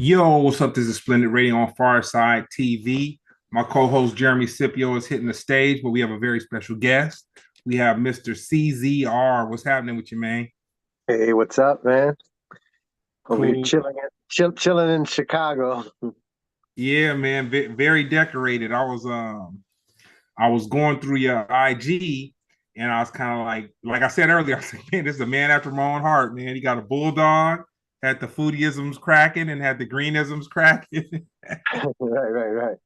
Yo, what's up? This is Splendid Radio on Pharcyde TV. My co-host Jeremy Scipio is hitting the stage, but we have a very special guest. We have Mr. CZR. What's happening with you, man? Hey, what's up, man? Over here Cool. chilling in Chicago. Yeah, man. Very decorated. I was going through your IG, and I was kind of like I said earlier, I was like, man, this is a man after my own heart, man. He got a bulldog, had the foodieisms cracking, and had the greenisms cracking. Right, right, right.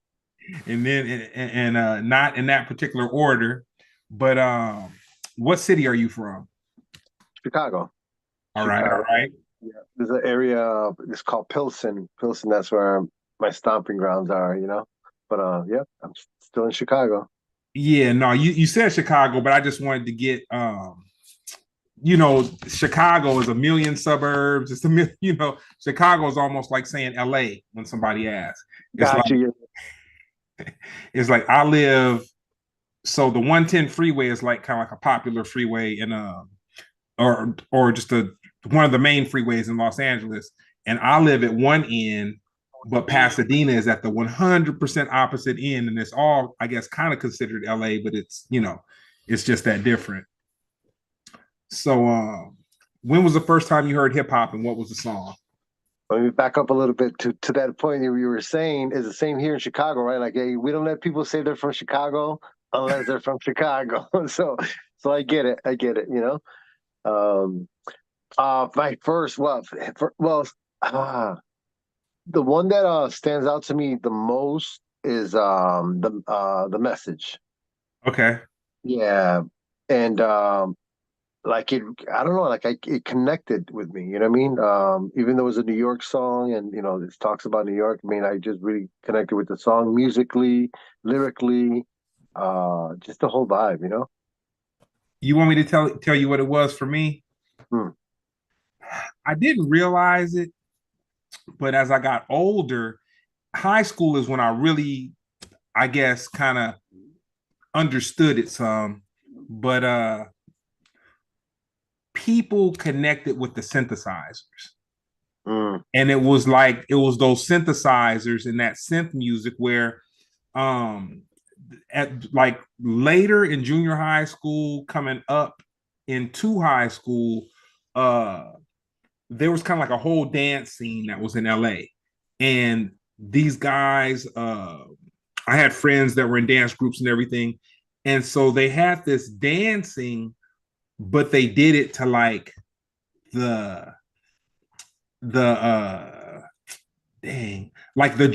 And then not in that particular order, but what city are you from? Chicago. All right, all Chicago. right. Yeah. There's an area, it's called Pilsen. Pilsen, that's where my stomping grounds are, you know? But yeah, I'm still in Chicago. Yeah, no, you said Chicago, but I just wanted to get Chicago is a million suburbs. It's Chicago is almost like saying LA when somebody asks. It's like Got you. it's like I live, so the 110 freeway is like kind of like a popular freeway in or just one of the main freeways in Los Angeles, and I live at one end, but Pasadena is at the 100% opposite end, and it's all, I guess, kind of considered LA, but it's just that different. So, when was the first time you heard hip hop, and what was the song? Let me back up a little bit to that point you were saying is the same here in Chicago, right? Like, hey, we don't let people say they're from Chicago unless they're from Chicago. So I get it. I get it, you know? Um, my first, uh, the one that stands out to me the most is the message. Okay. Yeah, and like it, I don't know, it connected with me. You know what I mean? Even though it was a New York song, and it talks about New York. I mean, I just really connected with the song musically, lyrically, just the whole vibe. You know? You want me to tell you what it was for me? Hmm. I didn't realize it, but as I got older, high school is when I really, I guess, kind of understood it some. But people connected with the synthesizers, Mm. and it was those synthesizers and that synth music where um at like later in junior high school coming up into high school, uh there was kind of like a whole dance scene that was in LA, and these guys, I had friends that were in dance groups and everything, and so they had this dancing, but they did it to like the the dang, like the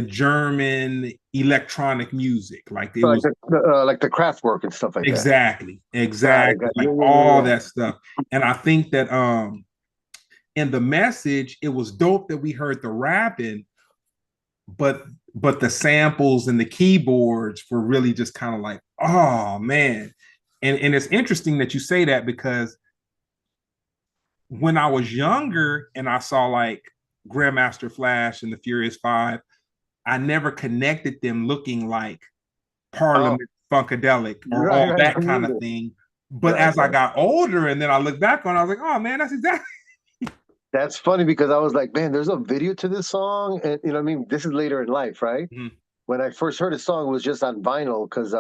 German electronic music. Like it So like was the craft work and stuff like that. Got it. exactly Yeah, like yeah, yeah, all yeah. that stuff. And I think that in the message, it was dope that we heard the rapping, but the samples and the keyboards were really just kind of like, oh man. And it's interesting that you say that because when I was younger and I saw like Grandmaster Flash and the Furious Five, I never connected them looking like Oh, Parliament Funkadelic or right, all right. that Me kind of neither. thing. But Right, as I right. got older and then I look back on it, I was like, oh man, that's exactly. That's funny because I was like, man, there's a video to this song, and you know what I mean. This is later in life, right? Mhm. When I first heard a song, it was just on vinyl because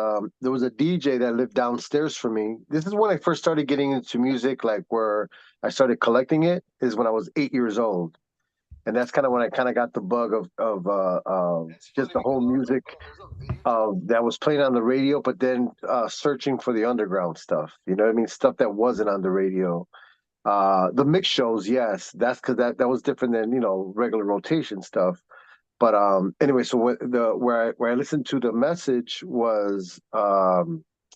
there was a DJ that lived downstairs from me. This is when I first started getting into music, like where I started collecting it, is when I was 8 years old. And that's kind of when I kind of got the bug of just the whole music that was playing on the radio, but then searching for the underground stuff. You know what I mean? Stuff that wasn't on the radio. The mix shows, yes, that's because that was different than regular rotation stuff. But anyway, so where I listened to the message was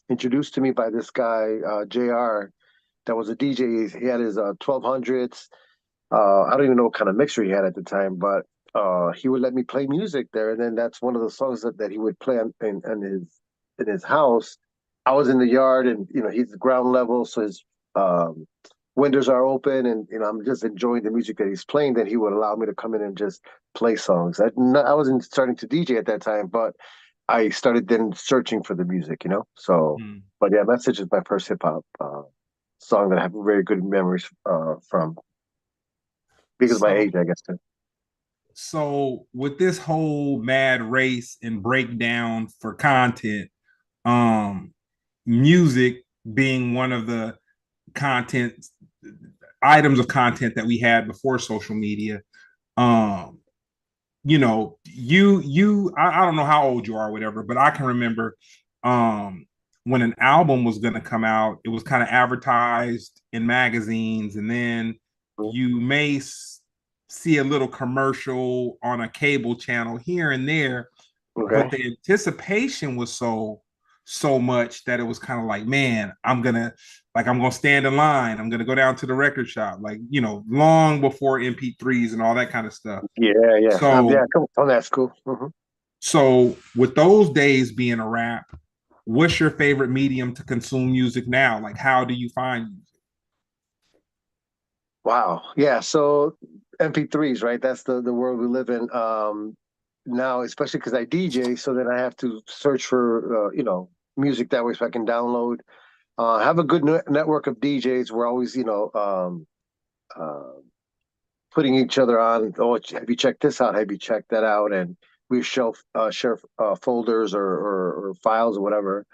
introduced to me by this guy JR that was a DJ. He had his 1200s. I don't even know what kind of mixer he had at the time, but he would let me play music there, and then that's one of the songs that he would play in his house. I was in the yard, and he's ground level, so his um, windows are open, and I'm just enjoying the music that he's playing. Then he would allow me to come in and just play songs. I wasn't starting to DJ at that time, but I started then searching for the music, So, Mhm. but yeah, Message is my first hip hop song that I have very good memories from because of my So age, I guess. Too. So with this whole mad race and breakdown for content, um, music being one of the content items of content that we had before social media. Um, I don't know how old you are, or whatever, but I can remember when an album was going to come out, it was kind of advertised in magazines, and then you may see a little commercial on a cable channel here and there, but Okay. the anticipation was so much that it was kind of like, man, I'm gonna stand in line, I'm gonna go down to the record shop, like, long before MP3s and all that kind of stuff. Yeah, yeah, so yeah. Come on, that's cool. so with those days being a wrap, what's your favorite medium to consume music now? Like, how do you find music? Wow. Yeah. So MP3s, right? That's the world we live in now, especially because I DJ. So then I have to search for music that way so I can download. Have a good network of DJs. We're always uh, putting each other on. Oh, have you checked this out? Have you checked that out? And we share folders or files or whatever.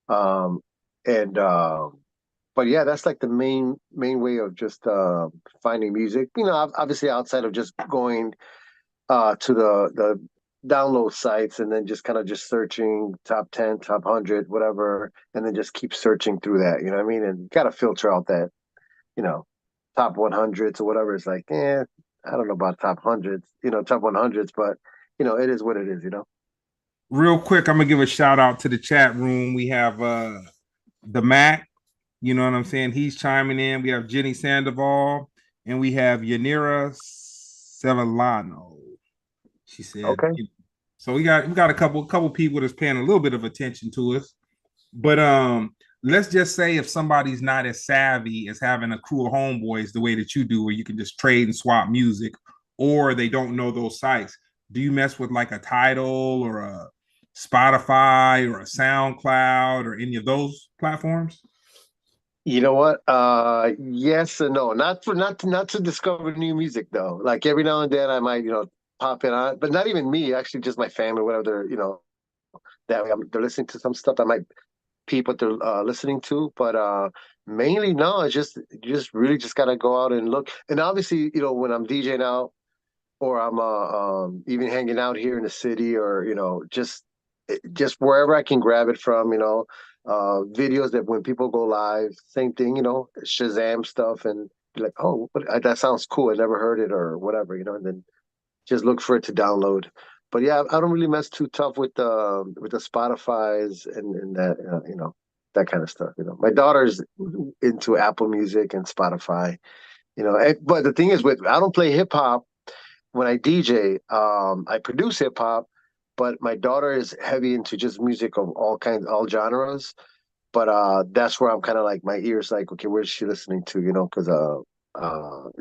Um, and but yeah, that's like the main way of just finding music. Obviously outside of just going to the download sites and then just kind of just searching top 10, top 100, whatever, and then just keep searching through that. You know what I mean? And got to filter out that you know top 100s or whatever. It's like, I don't know about top hundreds, top 100s, but it is what it is. Real quick, I'm gonna give a shout out to the chat room. We have the Mac, you know what I'm saying? He's chiming in. We have Jenny Sandoval, and we have Yanira Sevillano. She said, Okay. so we got a couple people that's paying a little bit of attention to us. But let's just say if somebody's not as savvy as having a crew of homeboys the way that you do, where you can just trade and swap music, or they don't know those sites, do you mess with like a Tidal or a Spotify or a SoundCloud or any of those platforms? You know what? Yes and no. Not to discover new music though. Like every now and then I might, pop it on, but not even me, actually just my family, whatever they're listening to some stuff. I might peep what they're listening to, but mainly no, it's just you just really just gotta go out and look. And obviously, when I'm DJing out or I'm even hanging out here in the city or just wherever I can grab it from, videos that when people go live, same thing, Shazam stuff and be like, oh, that sounds cool. I never heard it or whatever, and then just look for it to download. But yeah, I don't really mess too tough with the Spotify's and that that kind of stuff. My daughter's into Apple Music and Spotify. But the thing is, with I don't play hip hop when I DJ. I produce hip hop, but my daughter is heavy into just music of all kinds, all genres. But that's where I'm kind of like my ears like, okay, where's she listening to? Because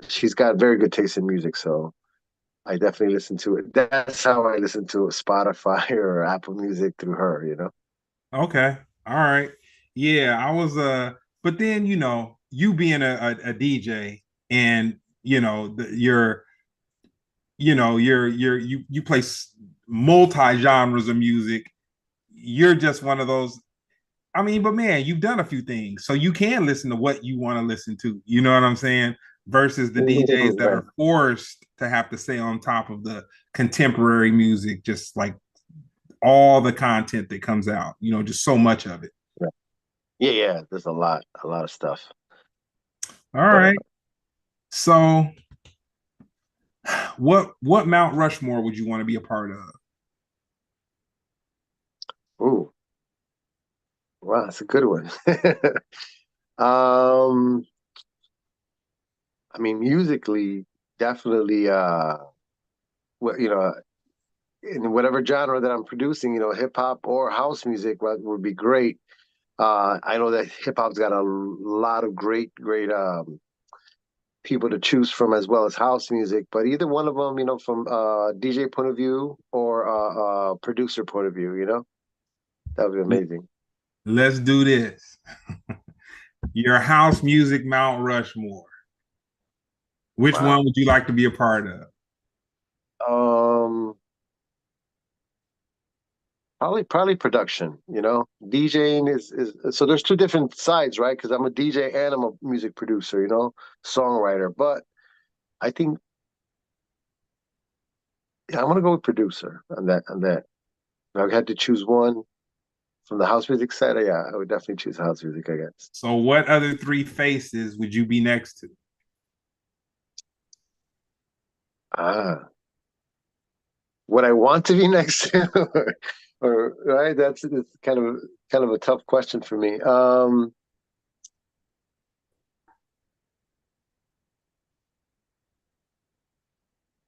she's got very good taste in music, so I definitely listen to it. That's how I listen to Spotify or Apple Music through her. Okay. All right. Yeah, I was but then you being a DJ, and you play multi genres of music. You're just one of those. I mean, but man, you've done a few things, so you can listen to what you want to listen to. You know what I'm saying? Versus the DJs that Right. are forced to have to stay on top of the contemporary music, just like all the content that comes out. Just so much of it. Right. Yeah, yeah. There's a lot of stuff. All But right. So, what Mount Rushmore would you want to be a part of? ooh, wow, that's a good one. um, I mean, musically, definitely. In whatever genre that I'm producing, hip hop or house music would be great. I know that hip hop's got a lot of great people to choose from as well as house music, but either one of them, from DJ point of view or producer point of view, that would be amazing. Let's do this. Your house music Mount Rushmore. Which Wow. one would you like to be a part of? Um, probably production. You know, DJing is so there's two different sides, right? Because I'm a DJ and I'm a music producer. You know, songwriter. But I think yeah, I'm gonna go with producer on that. On that, if I had to choose one from the house music side. Yeah, I would definitely choose house music, I guess. So what other three faces would you be next to? Ah, what I want to be next to, or right? That's it's kind of a tough question for me.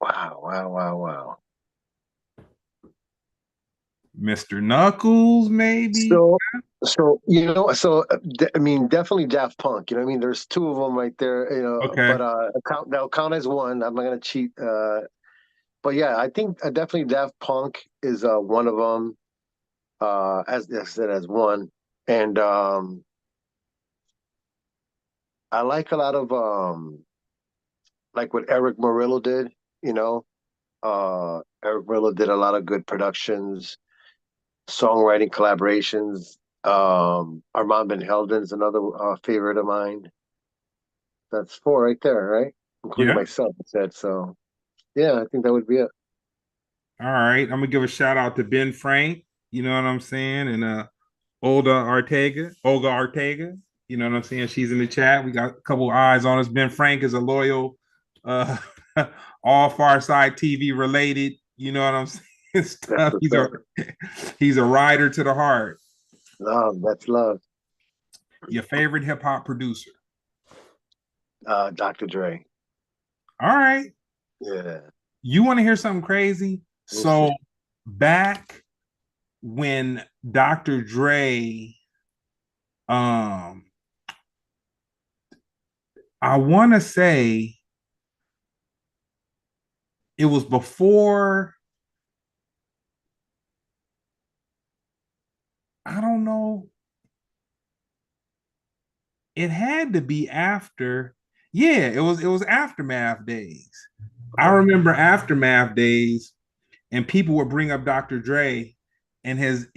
Wow. Mr. Knuckles, maybe? So, I mean, definitely Daft Punk. You know, what I mean, there's two of them right there. You know, but Okay. they'll count as one. I'm not gonna cheat. But yeah, I think definitely Daft Punk is one of them. As I said, as one, and I like a lot of like what Eric Morillo did. You know, Eric Morillo did a lot of good productions, songwriting collaborations. Armand Van Helden's another favorite of mine. That's four right there, right? Including Yeah. myself, I said. So yeah, I think that would be it. All right. I'm gonna give a shout out to Ben Frank. You know what I'm saying? And Olga Ortega. You know what I'm saying? She's in the chat. We got a couple eyes on us. Ben Frank is a loyal, uh, all Pharcyde TV related. You know what I'm saying? That's Stuff. what's up. He's a rider to the heart. Love, that's love. Your favorite hip hop producer? Dr. Dre. All right. Yeah. You want to hear something crazy? What's So back when Dr. Dre, um, I want to say it was before, I don't know, it had to be after. Yeah, it was aftermath days. I okay. remember aftermath days, and people would bring up Dr. Dre, and his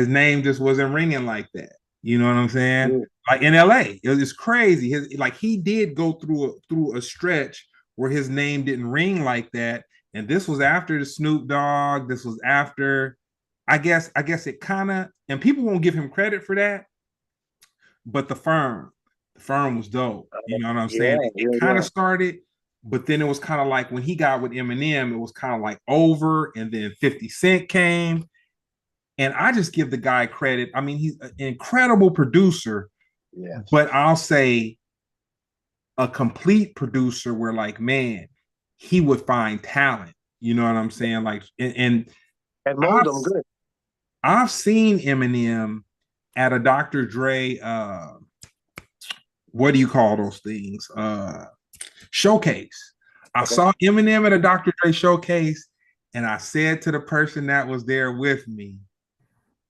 name just wasn't ringing like that. You know what I'm saying? Yeah. Like in LA, it was crazy. His like he did go through a stretch where his name didn't ring like that, and this was after the Snoop Dogg. This was after, I guess it kind of, and people won't give him credit for that, but the firm was dope. You know what I'm saying? Yeah, It yeah, kind of yeah. started, but then it was kind of like when he got with Eminem, it was kind of like over, and then 50 Cent came. And I just give the guy credit. I mean, he's an incredible producer, Yes. but I'll say a complete producer where, like, man, he would find talent. You know what I'm saying? Like, and And mold I've them good. I've seen Eminem at a Dr. Dre what do you call those things? Showcase. I Okay. saw Eminem at a Dr. Dre showcase, and I said to the person that was there with me,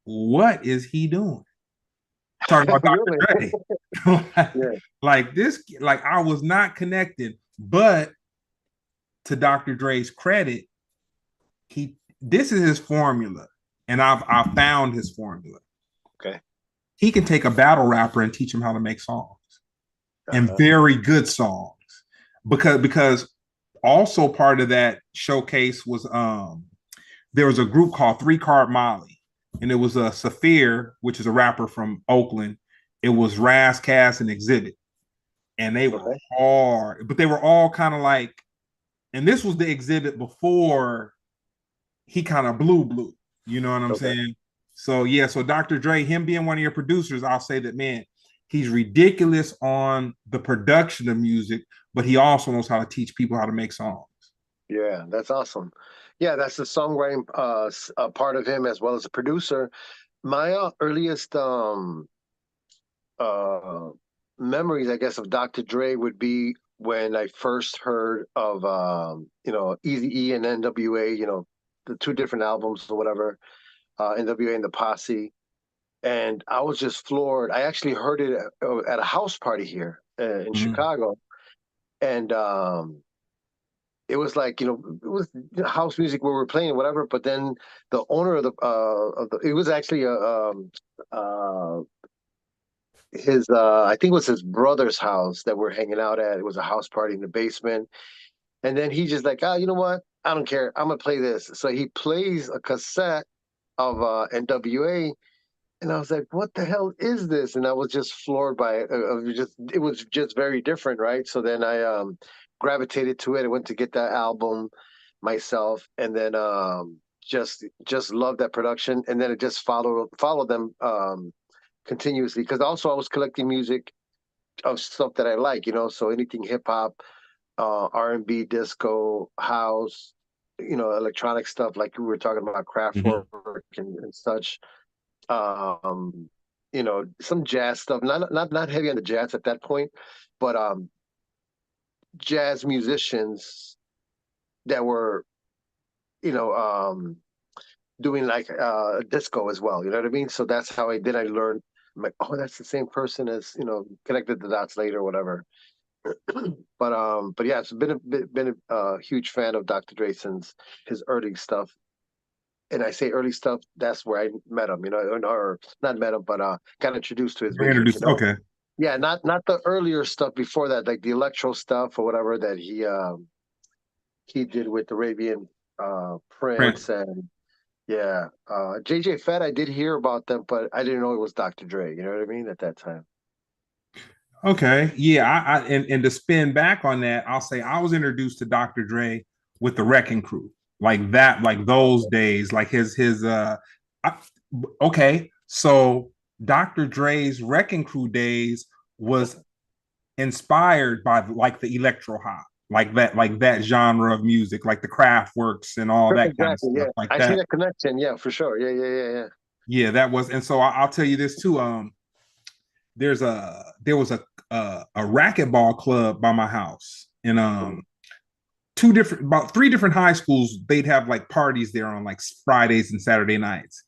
"What is he doing?" Talking about Really? Dr. Dre. Yeah. Like this, like I was not connected, but to Dr. Dre's credit, he this is his formula, and I've found his formula. Okay. He can take a battle rapper and teach him how to make songs, and Uh-huh. very good songs, because also part of that showcase was there was a group called Three Card Molly, and it was a Saphir, which is a rapper from Oakland. It was Raz, Cass, and Exhibit, and they were Okay. hard, but they were all kind of like, and this was the Exhibit before he kind of blew. You know what I'm Okay. saying? So yeah, so Dr. Dre, him being one of your producers, I'll say that, man, he's ridiculous on the production of music, but he also knows how to teach people how to make songs. Yeah, that's awesome. Yeah, that's the songwriting part of him as well as a producer. My earliest uh, memories, I guess, of Dr. Dre would be when I first heard of Eazy-E and NWA, you know, the two different albums or whatever, NWA and the Posse, and I was just floored. I actually heard it at a house party here in Mhm. Chicago, and it was like, it was house music where we were playing whatever. But then the owner of the it was actually uh his I think it was his brother's house that we're hanging out at. It was a house party in the basement. And then he just like, oh, you know what? I don't care. I'm gonna play this. So he plays a cassette of NWA, and I was like, what the hell is this? And I was just floored by it. It was just very different, right? So then I gravitated to it. I went to get that album myself, and then just loved that production. And then it just followed them continuously, because also I was collecting music of stuff that I like, so anything hip hop, R&B, disco, house, electronic stuff like we were talking about, Mhm. Kraftwerk and such. Um, some jazz stuff, not heavy on the jazz at that point, but jazz musicians that were, you know, um, doing like disco as well. You know what I mean? So that's how I learned. I'm like, oh, that's the same person as, connected the dots later, or whatever. But yeah, it's been a huge fan of Dr. Dre since his early stuff. And I say early stuff, that's where I met him, or not met him, but got introduced to his You're music. introduced. Okay. Yeah, not the earlier stuff before that, like the electro stuff or whatever that he did with Arabian Prince. Prince, and yeah, JJ Fett. I did hear about them, but I didn't know it was Dr. Dre. You know what I mean? At that time. Okay. Yeah. And to spin back on that, I'll say I was introduced to Dr. Dre with the Wrecking Crew. Like that, like those days, like his I, okay. So Dr. Dre's Wrecking Crew days was inspired by like the electro hop, like that genre of music, like the Kraftwerks and all that kind of Exactly. stuff, Yeah, like I see that. that connection. Yeah, for sure. Yeah, yeah, yeah, yeah. Yeah, that was. And so I'll tell you this too. There was a racquetball club by my house, and about three different high schools. They'd have like parties there on like Fridays and Saturday nights,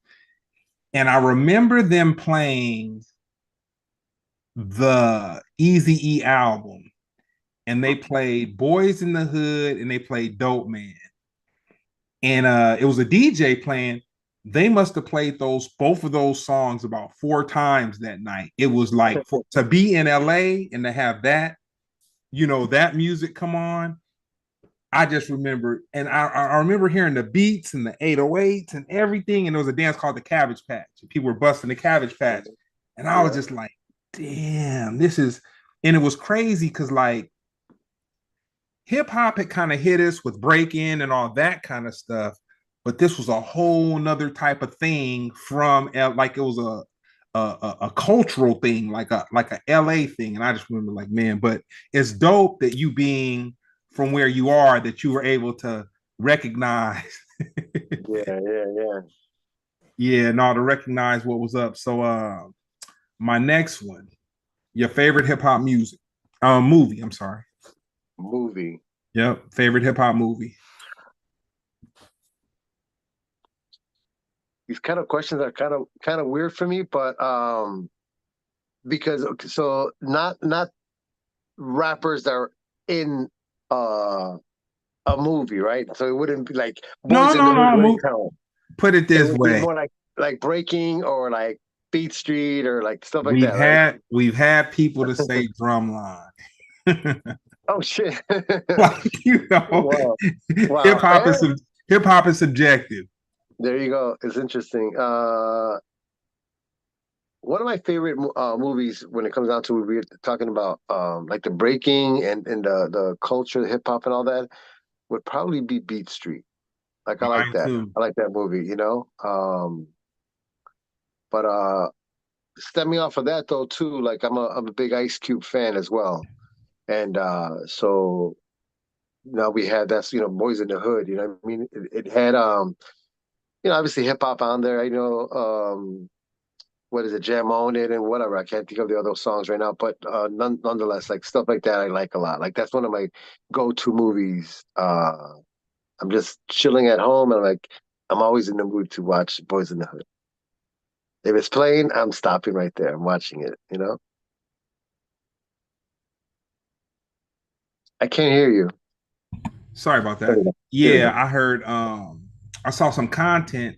and I remember them playing the Easy E album, and they played Boys in the Hood, and they played Dope Man, and it was a DJ playing. They must have played both of those songs about four times that night. It was like to be in LA and to have that, that music come on. I just remember, and I remember hearing the beats and the 808s and everything. And there was a dance called the Cabbage Patch. People were busting the Cabbage Patch, and I was Yeah. just like, "Damn, this is." And it was crazy because like hip hop had kind of hit us with break in and all that kind of stuff, but this was a whole nother type of thing from like it was a cultural thing, like a LA thing. And I just remember like, man, but it's dope that you being from where you are, that you were able to recognize. Yeah, yeah, yeah. Yeah, no, to recognize what was up. So my next one, your favorite hip hop music, movie, I'm sorry. Movie. Yep, favorite hip hop movie. These kind of questions are kind of weird for me, but because okay, so not rappers that are in uh a movie, right? So it wouldn't be like No, Boys in no, the Hood no. ringtone. Put it It this would be way. more like Breaking, or like Beat Street, or like stuff like We've that, right? had we've had people to say drumline. Oh shit! Like, Wow, hip wow. hop is hip hop is subjective. There you go. It's interesting. One of my favorite movies when it comes down to we're talking about like the breaking and the culture, hip hop and all that, would probably be Beat Street. Like I like Mine that. too. I like that movie. But stemming off of that though too, like I'm a big Ice Cube fan as well. And so now we had that's Boys in the Hood, what I mean? It had obviously hip hop on there. I know what is it, Jam on it and whatever. I can't think of the other songs right now, but nonetheless, like stuff like that, I like a lot. Like that's one of my go-to movies. I'm just chilling at home, and I'm always in the mood to watch Boys in the Hood. If it's playing, I'm stopping right there. I'm watching it. I can't hear you. Sorry about There that. you go. There you Yeah, go. I heard I saw some content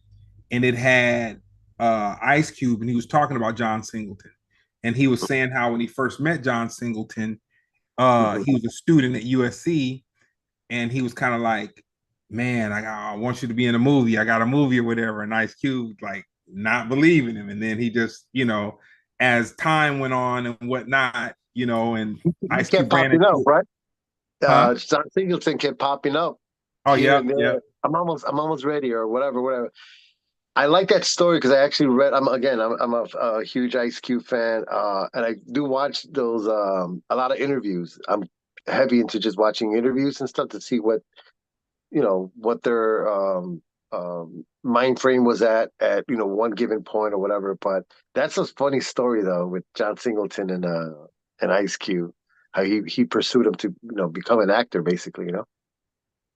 and it had Ice Cube and he was talking about John Singleton. And he was saying how when he first met John Singleton, Mhm. he was a student at USC and he was kind of like, man, I want you to be in a movie. I got a movie or whatever. And Ice Cube like not believing him. And then he just, as time went on and whatnot, and He Ice kept Cube ran popping up, into it. right? Huh? John Singleton kept popping up Oh, here yeah, and yeah. there. I'm almost ready, or whatever, whatever. I like that story because I actually read. I'm a huge Ice Cube fan, and I do watch those a lot of interviews. I'm heavy into just watching interviews and stuff to see what their mind frame was at one given point or whatever. But that's a funny story though with John Singleton and Ice Cube, how he pursued him to become an actor basically.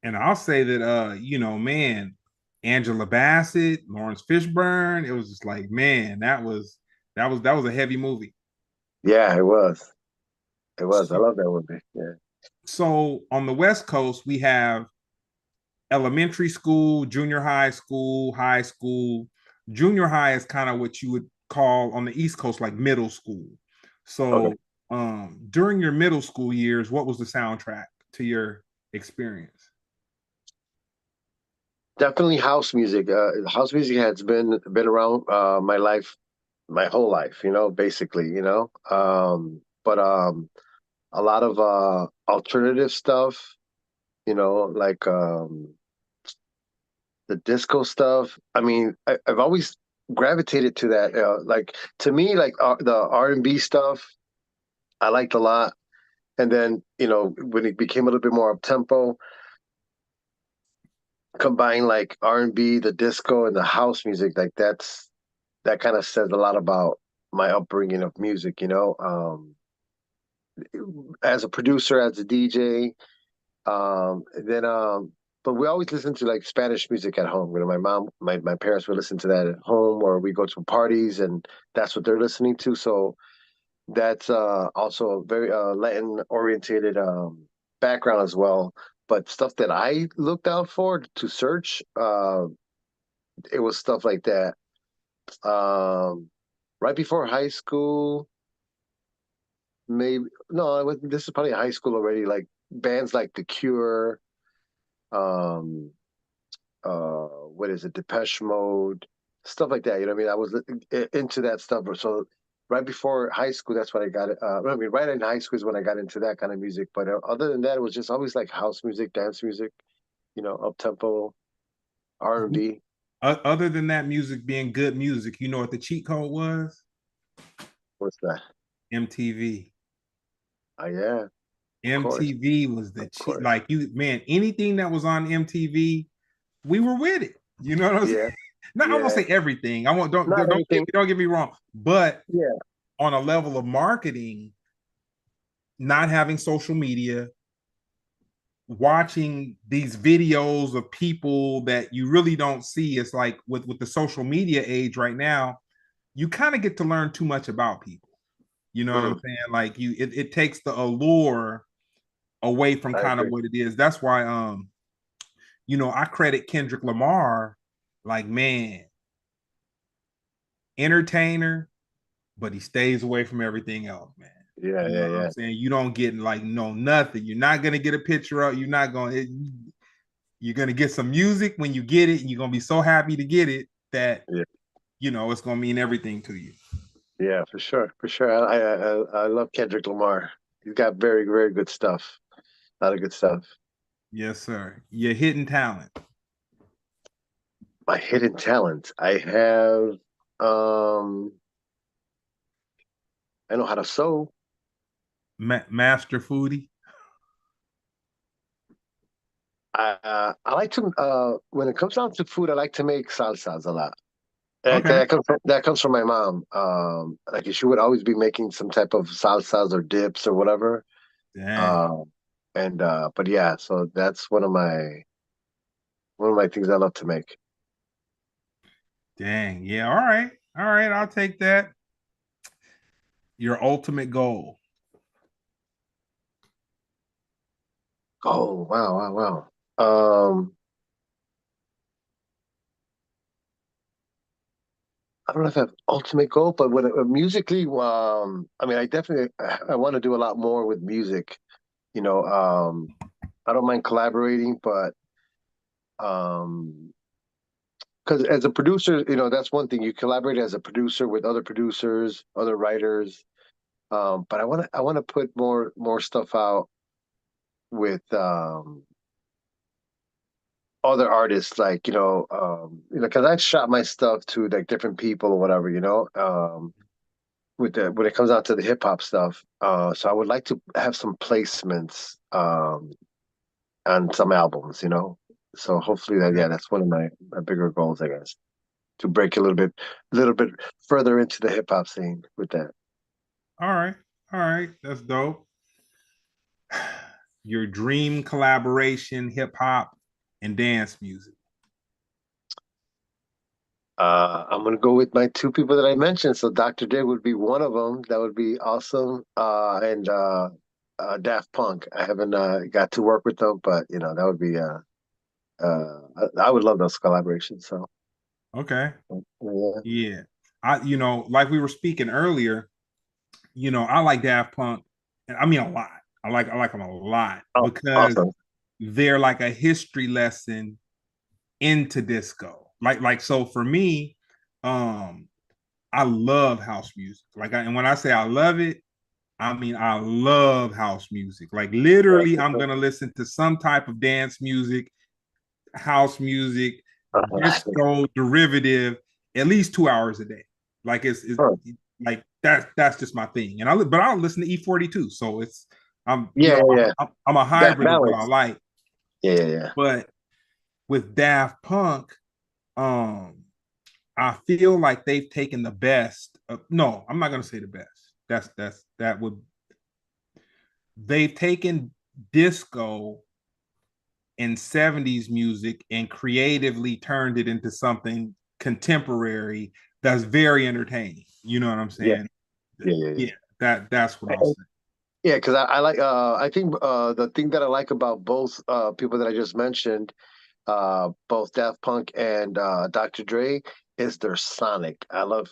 And I'll say that man, Angela Bassett, Lawrence Fishburne, it was just like, man, that was a heavy movie. Yeah, it was. It was. I So, love that movie. Yeah. so on the West Coast, we have elementary school, junior high school. Junior high is kind of what you would call on the East Coast like middle school. Okay. So during your middle school years, what was the soundtrack to your experience? Definitely house music. House music has been around my life, my whole life. Basically. But a lot of alternative stuff. Like the disco stuff. I mean, I've always gravitated to that. Like to me, like the R&B stuff, I liked a lot. And then when it became a little bit more up tempo, combine like R&B, the disco, and the house music. Like that kind of says a lot about my upbringing of music. As a producer, as a DJ, then but we always listen to like Spanish music at home. My mom, my parents would listen to that at home, or we go to parties and that's what they're listening to. So that's also a very Latin orientated background as well. But stuff that I looked out for to search, it was stuff like that. Um, right before high school, maybe no, this is probably high school already. Like bands like The Cure, um, what is it, Depeche Mode, stuff like that. You know what I mean? I was into that stuff. So right before high school, that's when I got it. I mean, right in high school is when I got into that kind of music. But other than that, it was just always like house music, dance music, up tempo, R and B. Other than that music being good music, you know what the cheat code was? What's that? MTV. Yeah, of course, MTV was the of cheat. course. Like you, man, anything that was on MTV, we were with it. You know what I'm saying? Yeah, Not I won't yeah. say everything. I won't Not everything. don't get me wrong, but Yeah. on a level of marketing, not having social media, watching these videos of people that you really don't see. It's like with the social media age right now, you kind of get to learn too much about people. You know what I'm Mm, saying? Like it takes the allure away from I kind of agree. what it is. That's why I credit Kendrick Lamar, like, man, entertainer, but he stays away from everything else, man. Yeah, You know yeah, what I'm yeah, saying? You don't get like no nothing. You're not gonna get a picture up. You're not going. You're gonna get some music when you get it, and you're gonna be so happy to get it that yeah, it's gonna mean everything to you. yeah, for sure, for sure. I love Kendrick Lamar. He's got very, very good stuff. A lot of good stuff. Yes, sir. Your hidden talent, My hidden talent. Um I know how to sew. master foodie. I like to when it comes down to food, I like to make salsas a lot. And Okay. that comes from my mom. Like she would always be making some type of salsas or dips or whatever. Dang. Um and but yeah, so that's one of my things I love to make. Dang. Yeah. All right. All right. I'll take that. Your ultimate goal. Oh, wow, wow, wow. I don't know if I have ultimate goal, but musically, I mean, I want to do a lot more with music. You know, I don't mind collaborating, but um, because as a producer, that's one thing. You collaborate as a producer with other producers, other writers. But I want to put more stuff out with other artists, like because I shot my stuff to like different people or whatever, with the when it comes out to the hip hop stuff. So I would like to have some placements on some albums. So hopefully Okay. that's one of my bigger goals, I guess, to break a little bit further into the hip hop scene with that. All right. All right. That's dope. Your dream collaboration, hip hop and dance music. I'm gonna go with my two people that I mentioned. So Dr. Dre would be one of them. That would be awesome. And Daft Punk. I haven't got to work with them, but that would be I would love those collaborations. So Okay. yeah. Yeah. Like we were speaking earlier, I like Daft Punk, and I mean a lot. I like them a lot Oh, because awesome. they're like a history lesson into disco. Like so for me, um, I love house music. And when I say I love it, I mean I love house music. Like Yeah, literally, for I'm sure. gonna listen to some type of dance music, house music, disco derivative, at least 2 hours a day. Like it's Huh. like that's just my thing. But I'll listen to E42. So it's I'm you Yeah, know yeah, yeah. I'm a hybrid of what I Balance. like. Yeah, yeah, yeah. But with Daft Punk, um, I feel like they've taken the best. No, I'm not gonna say the best. That would they've taken disco and 70s music and creatively turned it into something contemporary that's very entertaining. You know what I'm Yeah, saying? yeah, yeah, yeah. Yeah, that's what I'll say. Yeah, because I like I think the thing that I like about both people that I just mentioned, both Daft Punk and Dr. Dre, is their sonic. I love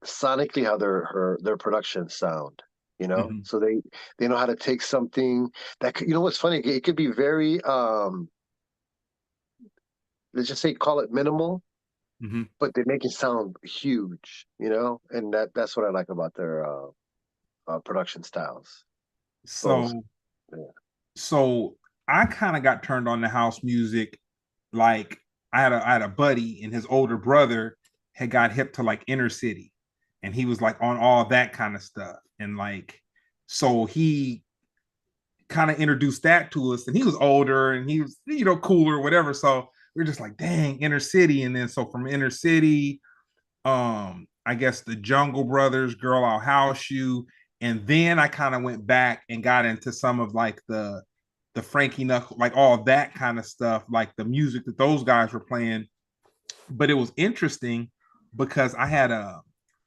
sonically how their productions sound. Mhm, So they know how to take something what's funny? It could be very let's just say call it minimal, mhm. but they make it sound huge. And that's what I like about their production styles. Both. So Yeah. so I kind of got turned on to house music. Like I had a buddy and his older brother had got hip to like inner city, and he was like on all that kind of stuff. And like so he kind of introduced that to us, and he was older and he was cooler, whatever. So we are just like, dang, inner city. And then so from inner city, I guess the Jungle Brothers, Girl I'll House You. And then I kind of went back and got into some of like the Frankie Knuckle, like all that kind of stuff, like the music that those guys were playing. But it was interesting because I had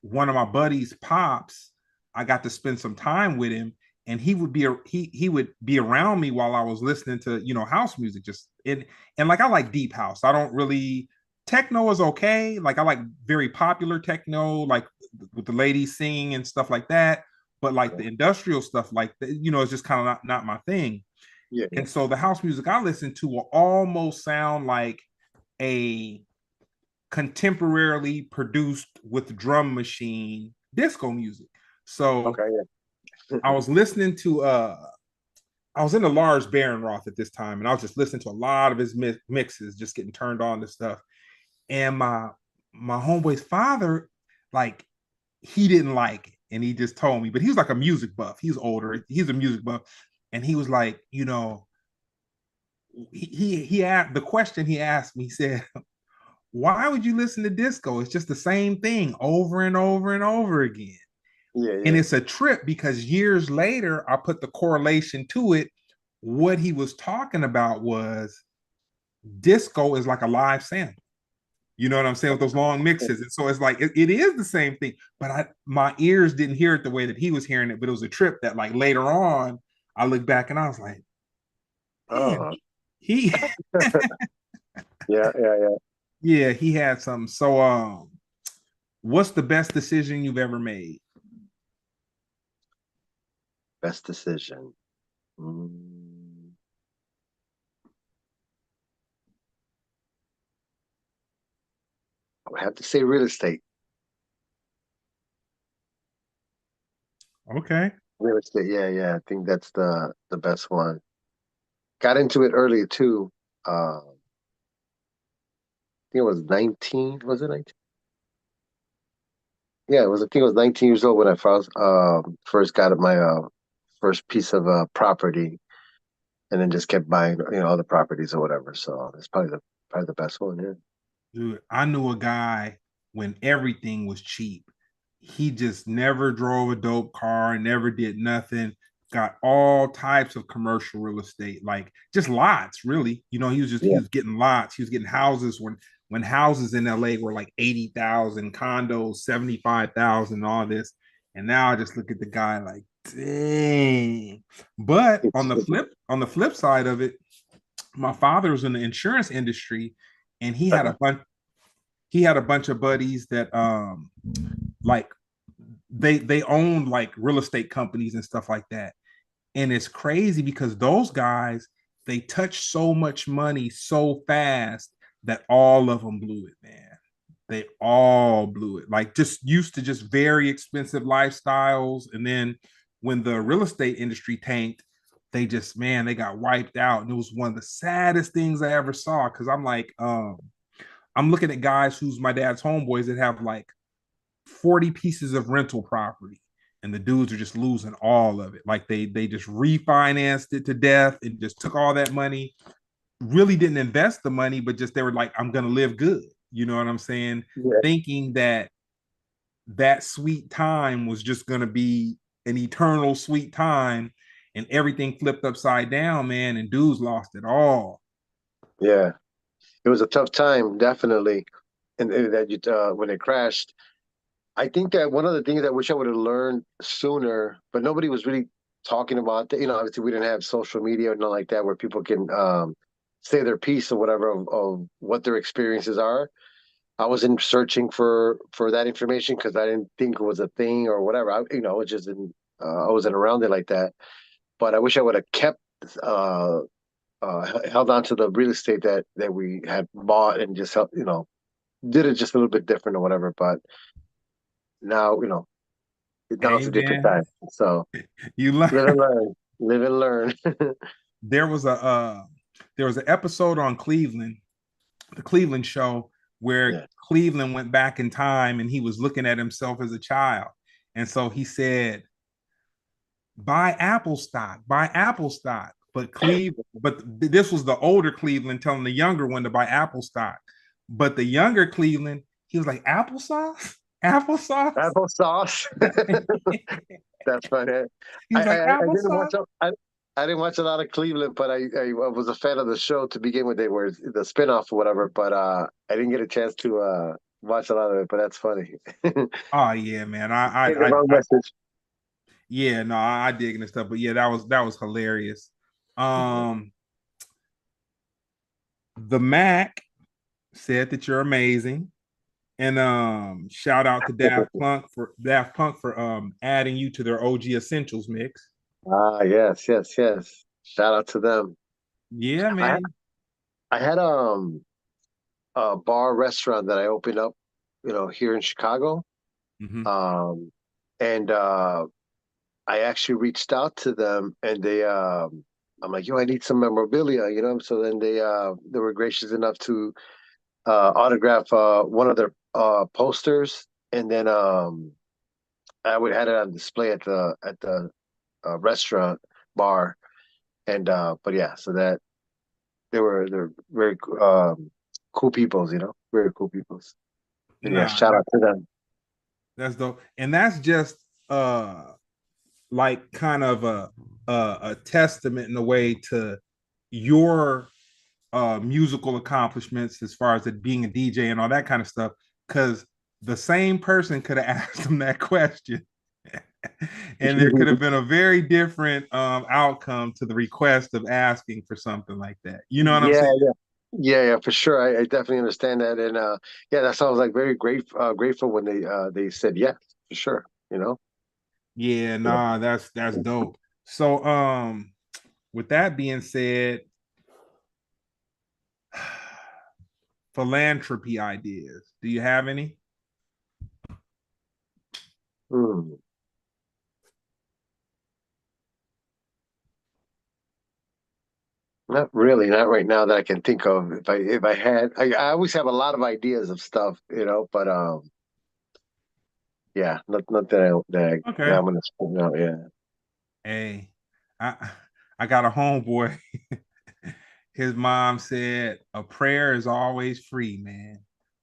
one of my buddies' pops. I got to spend some time with him, and he would be around me while I was listening to house music. Just and like I like deep house. I don't really techno is okay. Like I like very popular techno, like with the ladies singing and stuff like that. But like the industrial stuff, like it's just kind of not my thing. Yeah, yeah. And so the house music I listen to will almost sound like a contemporarily produced with drum machine disco music. So Okay, yeah. I was listening to I was into Lars Barrenroth at this time, and I was just listening to a lot of his mixes, just getting turned on to stuff. And my homeboy's father, like, he didn't like it, and he just told me. But he was like a music buff. He's older. He's a music buff, and he was like, he asked the question he asked me. He said, "Why would you listen to disco? It's just the same thing over and over and over again." Yeah, And yeah. it's a trip because years later, I put the correlation to it. What he was talking about was disco is like a live sample. You know what I'm saying, with those long mixes. And so it's like it is the same thing, but my ears didn't hear it the way that he was hearing it. But it was a trip that like later on I look back and I was like, Man, Oh, he yeah, yeah, yeah. yeah, he had some. So what's the best decision you've ever made? Best decision. Mm, I would have to say real estate. Okay. Real estate. Yeah, yeah. I think that's the best one. Got into it early too. I think it was 19. Was it 19? Yeah, it was. I think it was 19 years old when I first got my first piece of property, and then just kept buying, other properties or whatever. So it's probably the best one. Yeah. Dude, I knew a guy when everything was cheap. He just never drove a dope car, never did nothing. Got all types of commercial real estate, like just lots, really. He Yeah. was getting lots. He was getting houses when houses in LA were like 80,000, condos 75,000, all this. And now I just look at the guy like, dang. But It's on the flip side of it, my father was in the insurance industry, and he had a bunch of buddies that like they own like real estate companies and stuff like that. And it's crazy because those guys, they touch so much money so fast that all of them blew it, man. They all blew it. Like just used to just very expensive lifestyles. And then when the real estate industry tanked, they just, man, they got wiped out. And it was one of the saddest things I ever saw. Cause I'm like, I'm looking at guys who's my dad's homeboys that have like 40 pieces of rental property, and the dudes are just losing all of it. Like they just refinanced it to death and just took all that money, really didn't invest the money, but just they were like, I'm gonna live good. You know what I'm saying? yeah, Thinking that that sweet time was just gonna be an eternal sweet time, and everything flipped upside down, man, and dudes lost it all. yeah. It was a tough time, definitely, and that you when it crashed. I think that one of the things I wish I would have learned sooner, but nobody was really talking about that. Obviously we didn't have social media or nothing like that where people can say their piece or whatever of what their experiences are. I wasn't searching for that information because I didn't think it was a thing or whatever. It just didn't. I wasn't around it like that. But I wish I would have kept held on to the real estate that we had bought and just did it just a little bit different or whatever. But now now it's Hey a different man, time. So you learn. live and learn. Live and learn. There was a there was an episode on Cleveland, the Cleveland show, where Yeah. Cleveland went back in time and he was looking at himself as a child. And so he said, buy Apple stock. But this was the older Cleveland telling the younger one to buy Apple stock. But the younger Cleveland, he was like, applesauce? Applesauce? Applesauce. That's funny. He was like, I didn't watch applesauce? I didn't watch a lot of Cleveland, but I was a fan of the show to begin with. They were the spinoff or whatever, but I didn't get a chance to watch a lot of it. But that's funny. Oh yeah, man. Take the wrong message. Yeah, no, I dig and stuff. But yeah, that was hilarious. Um, the Mac said that you're amazing. And shout out to Daft Punk for adding you to their OG Essentials mix. Ah, yes, yes, yes. Shout out to them. Yeah, I man. I had a bar restaurant that I opened up, here in Chicago. Mm-hmm. Um, and I actually reached out to them, and I'm like, yo, I need some memorabilia, So then they were gracious enough to autograph one of their posters, and then I would had it on display at the restaurant bar, and but yeah, so that they're very cool peoples, very cool peoples, and yeah, Nah, shout out to them. that's dope. And that's just like kind of a testament in a way to your musical accomplishments as far as it being a DJ and all that kind of stuff. Because the same person could have asked him that question. And there could have been a very different outcome to the request of asking for something like that. You know what I'm Yeah, saying? yeah, yeah, for sure. I definitely understand that, and yeah, that sounds like very grateful when they said yes, for sure. You know. Yeah, Yeah. nah, that's dope. So with that being said, philanthropy ideas. Do you have any? Hmm. Not really, not right now that I can think of. If I had, I always have a lot of ideas of stuff, but yeah, not that that Okay. I'm gonna spit out. Yeah, Hey, I got a homeboy. His mom said a prayer is always free, man.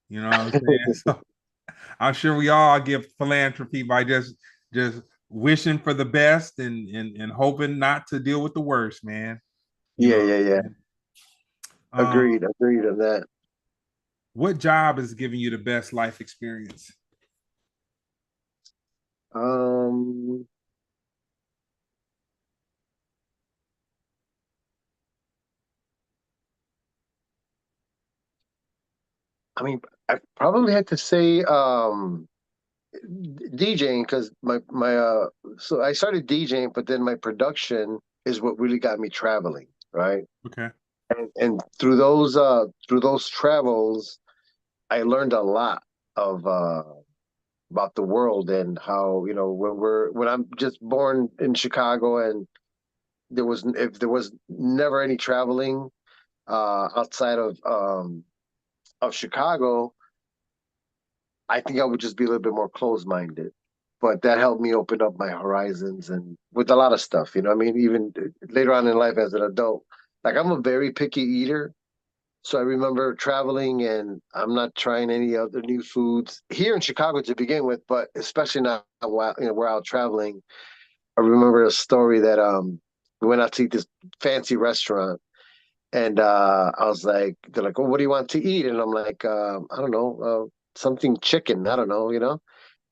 You know what I'm saying? So I'm sure we all give philanthropy by just wishing for the best and hoping not to deal with the worst, man. You yeah, know. yeah, yeah. Um, Agreed on that. what job is giving you the best life experience? Um, I mean, I probably had to say DJing because so I started DJing, but then my production is what really got me traveling, right? Okay. And through those travels, I learned a lot of about the world and how when I'm just born in Chicago and there was never any traveling outside of Chicago, I think I would just be a little bit more closed minded. But that helped me open up my horizons and with a lot of stuff, I mean, even later on in life as an adult, like I'm a very picky eater. So I remember traveling and I'm not trying any other new foods here in Chicago to begin with, but especially now while we're out traveling. I remember a story that we went out to eat this fancy restaurant and I was like, they're like, "Oh, what do you want to eat?" And I'm like, I don't know, something chicken, I don't know,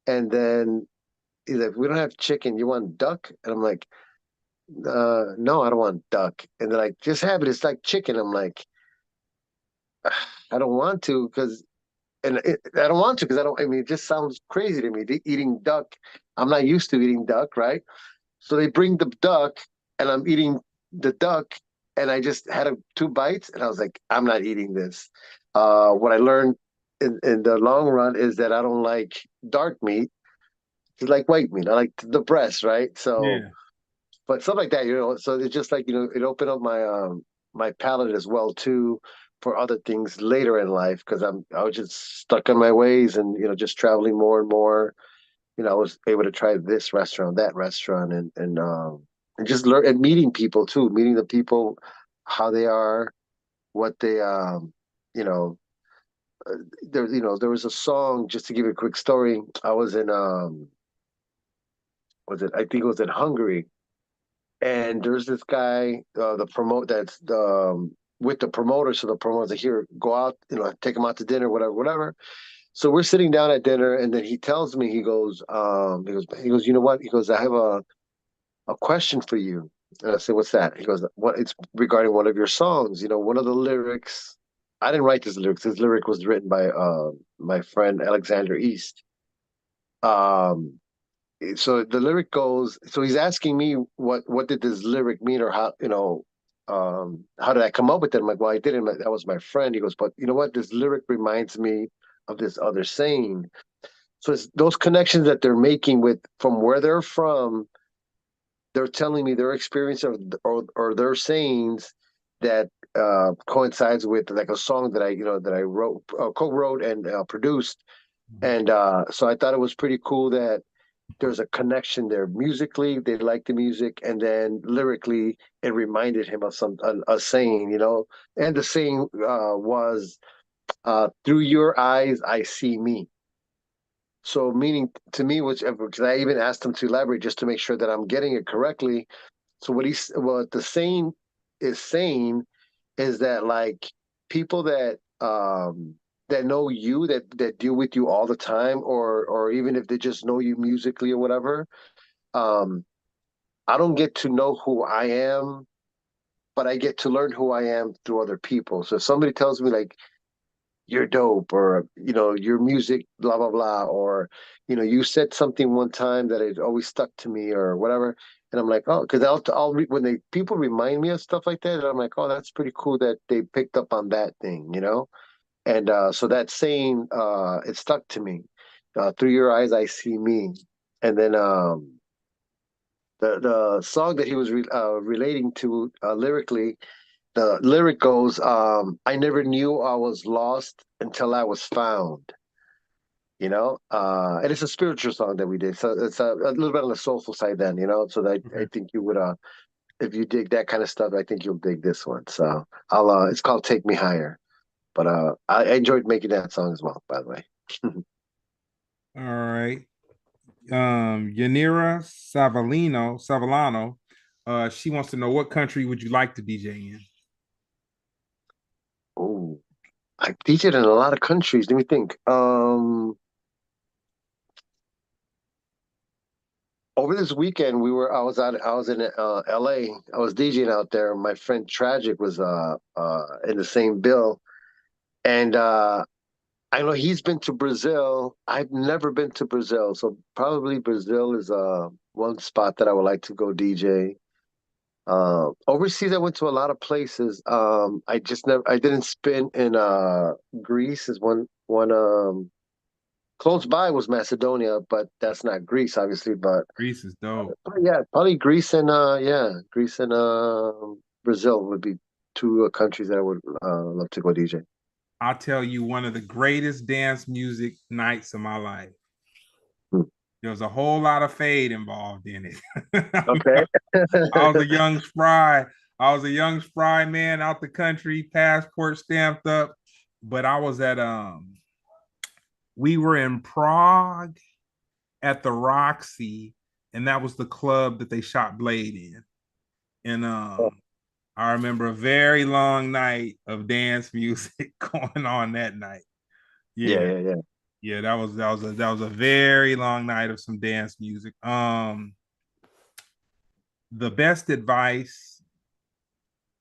And then he's like, "We don't have chicken. You want duck?" And I'm like, no, I don't want duck. And they're like, "Just have it. It's like chicken." I'm like, I don't want to because I don't want to because I don't. I mean, it just sounds crazy to me. Eating duck, I'm not used to eating duck, right? So they bring the duck, and I'm eating the duck, and I just had two bites, and I was like, I'm not eating this. What I learned in the long run is that I don't like dark meat. I like white meat. I like the breast, right? So, Yeah. but stuff like that, So it's just like it opened up my palate as well too for other things later in life because I was just stuck in my ways and just traveling more and more. I was able to try this restaurant, that restaurant, and just learn and meeting people too, meeting the people, how they are, what they you know. There was a song. Just to give you a quick story, I was in was it? I think it was in Hungary, and there's this guy, the promote that's with the promoter. So the promoter's like, "Here, go out, take him out to dinner, whatever, whatever." So we're sitting down at dinner, and then he tells me, he goes, "You know what?" He goes, "I have a question for you." And I said, "What's that?" He goes, "What? It's regarding one of your songs. One of the lyrics. I didn't write this lyrics. This lyric was written by my friend Alexander East. Um, so the lyric goes. So he's asking me what did this lyric mean, or how did I come up with it? I'm like, well, I didn't. That was my friend. He goes, but you know what? This lyric reminds me of this other saying. So it's those connections that they're making with from where they're from. They're telling me their experience or their sayings that coincides with like a song that I wrote, co-wrote and produced. And so I thought it was pretty cool that there's a connection there. Musically, they like the music, and then lyrically, it reminded him of a saying, And the saying was, "Through your eyes, I see me." So, meaning to me, which because I even asked him to elaborate just to make sure that I'm getting it correctly. So what the saying is saying is that like people that know that deal with you all the time, or even if they just know you musically or whatever, um, I don't get to know who I am, but I get to learn who I am through other people. So if somebody tells me like you're dope, or your music, blah blah blah, or you said something one time that it always stuck to me or whatever, and I'm like, oh, because when they people remind me of stuff like that, and I'm like, oh, that's pretty cool that they picked up on that thing. And so that saying, it stuck to me. Through your eyes, I see me. And then the song that he was relating to lyrically, the lyric goes, "I never knew I was lost until I was found." And it's a spiritual song that we did, so it's a little bit on the soulful side. Then, so that I Okay. think you would, if you dig that kind of stuff, I think you'll dig this one. So I'll, it's called "Take Me Higher." But I enjoyed making that song as well, by the way. All right. Yanira Savallano, she wants to know what country would you like to DJ in? Oh, I DJed in a lot of countries. Let me think. Over this weekend, I was in LA. I was DJing out there. My friend Tragic was in the same bill, and I know he's been to Brazil. I've never been to Brazil, so probably Brazil is one spot that I would like to go DJ. Overseas, I went to a lot of places. I didn't spin in Greece is one. Close by was Macedonia, but that's not Greece, obviously. But Greece is dope. yeah, probably Greece and Greece and Brazil would be two countries that I would love to go DJ. I'll tell you one of the greatest dance music nights of my life. Hmm. There was a whole lot of fade involved in it. Okay. I was a young spry. I was a young spry man out the country, passport stamped up. But I was at we were in Prague at the Roxy, and that was the club that they shot Blade in. And I remember a very long night of dance music going on that night. Yeah, Yeah, yeah, yeah. yeah, that was a very long night of some dance music. The best advice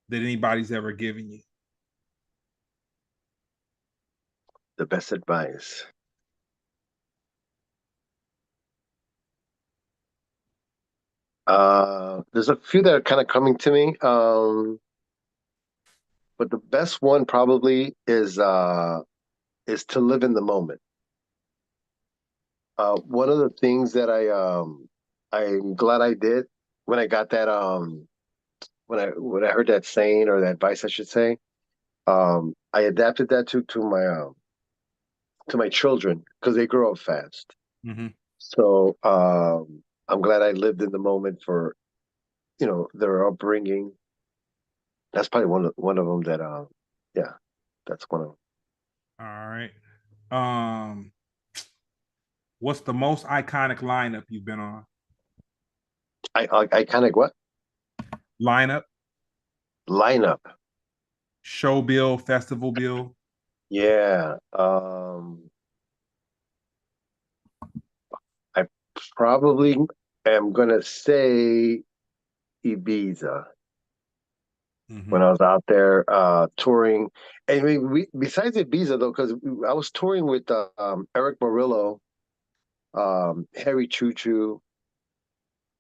that anybody's ever given you. The best advice. There's a few that are kind of coming to me. But the best one probably is to live in the moment. One of the things that I'm glad I did when I got that when I heard that saying, or that advice I should say, I adapted that to my children because they grow up fast. Mhm. So I'm glad I lived in the moment for their upbringing. That's probably one of them that yeah, that's one of them. All right. Um, what's the most iconic lineup you've been on? I kind of what Lineup, lineup. show bill, festival bill. Yeah. I probably am gonna say Ibiza when Mhm. I was out there touring. And I mean, besides Ibiza though, because I was touring with Eric Murillo, Harry Choo Choo,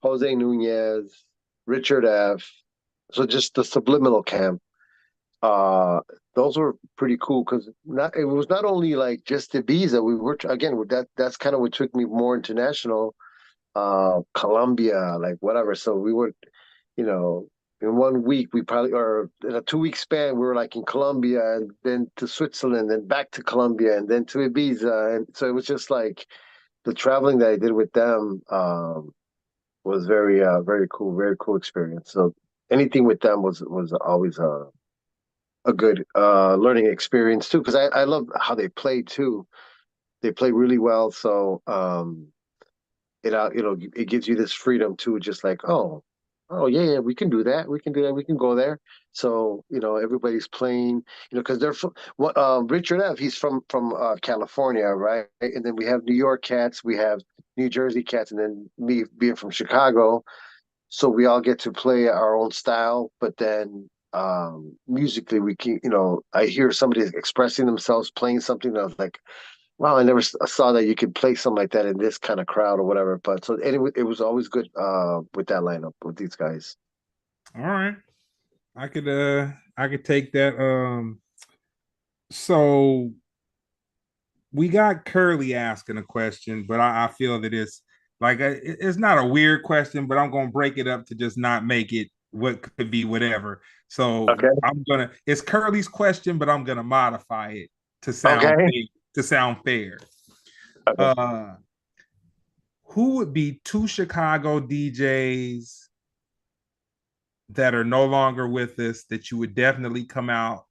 Jose Nunez, Richard F. So just the Subliminal Camp. Uh, those were pretty cool because not it was not only like just Ibiza. We were again with that's kind of what took me more international. Colombia, like whatever. So we would, you know, in one week we probably, or in a 2 week span, we were like in Colombia and then to Switzerland and back to Colombia and then to Ibiza. And so it was just like the traveling that I did with them was very cool, very cool experience. So anything with them was always a good learning experience too, because I love how they play too. They play really well. So it gives you this freedom too, just like, oh, Oh yeah, we can do that. We can do that. We can go there. So everybody's playing. Because they're from what Richard F. He's from California, right? And then we have New York cats, we have New Jersey cats, and then me being from Chicago. So we all get to play our own style, but then musically we can. I hear somebody expressing themselves, playing something that I was like, wow, I never saw that you could play something like that in this kind of crowd or whatever. But so anyway, it was always good with that lineup with these guys. All right. I could take that. So we got Curly asking a question, but I feel that it's like it's not a weird question, but I'm gonna break it up to just not make it what could be whatever. So Okay. it's Curly's question, but I'm gonna modify it to Okay. sound fair. Okay. Uh who would be two Chicago DJs that are no longer with us that you would definitely come out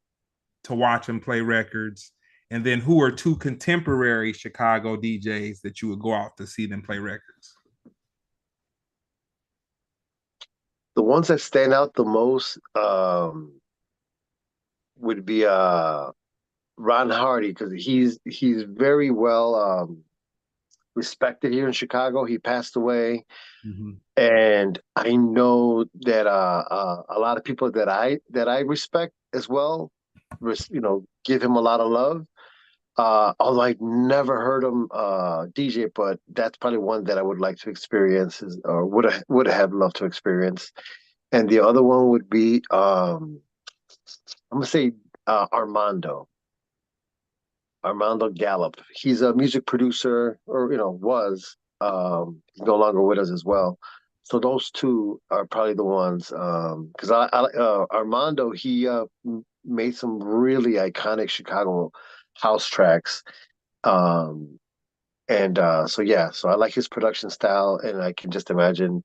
to watch them play records? And then who are two contemporary Chicago DJs that you would go out to see them play records? The ones that stand out the most would be Ron Hardy because he's very well respected here in Chicago. He passed away, Mm-hmm. and I know that a lot of people that I respect as well, give him a lot of love. Although I never heard him DJ, but that's probably one that I would like to experience, or would have loved to experience. And the other one would be I'm gonna say Armando Gallup. He's a music producer, or was. He's no longer with us as well. So those two are probably the ones. Because Armando, he made some really iconic Chicago house tracks. Um, and so yeah, so I like his production style, and I can just imagine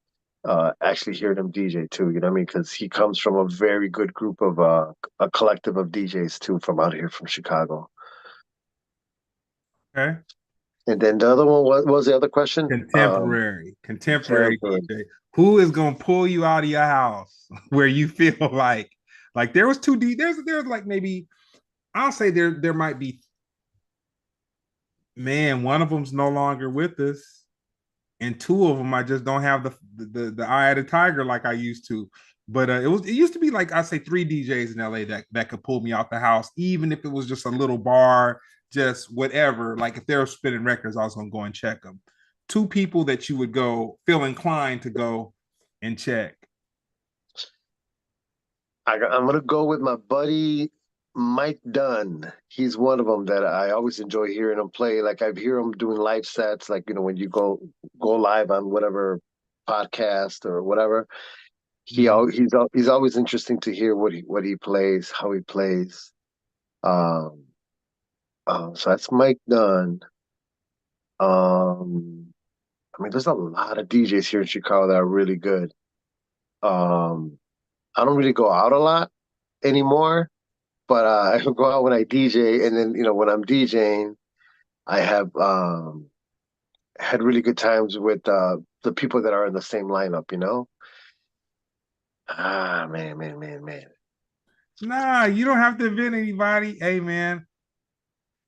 actually hearing him DJ too. You know what I mean? Because he comes from a very good group of a collective of DJs too from out here from Chicago. Okay. And then the other one, what was the other question? Contemporary Temporary. DJ. Who is gonna pull you out of your house where you feel like there was two D there's like maybe I'll say there might be, man, one of them's no longer with us, and two of them I just don't have the eye of the tiger like I used to. But it used to be like I say three DJs in LA that could pull me out the house, even if it was just a little bar, just whatever. Like if they were spinning records, I was gonna go and check them. Two people that you would go feel inclined to go and check. I'm gonna go with my buddy Mike Dunn. He's one of them that I always enjoy hearing him play. Like I hear him doing live sets, like when you go live on whatever podcast or whatever. Mm-hmm. He's always interesting to hear what he plays, how he plays. Um, so that's Mike Dunn. I mean, there's a lot of DJs here in Chicago that are really good. Um, I don't really go out a lot anymore, but I go out when I DJ, and then when I'm DJing, I have had really good times with the people that are in the same lineup. Ah, man, man, man, man. Nah, you don't have to invent anybody. Hey man,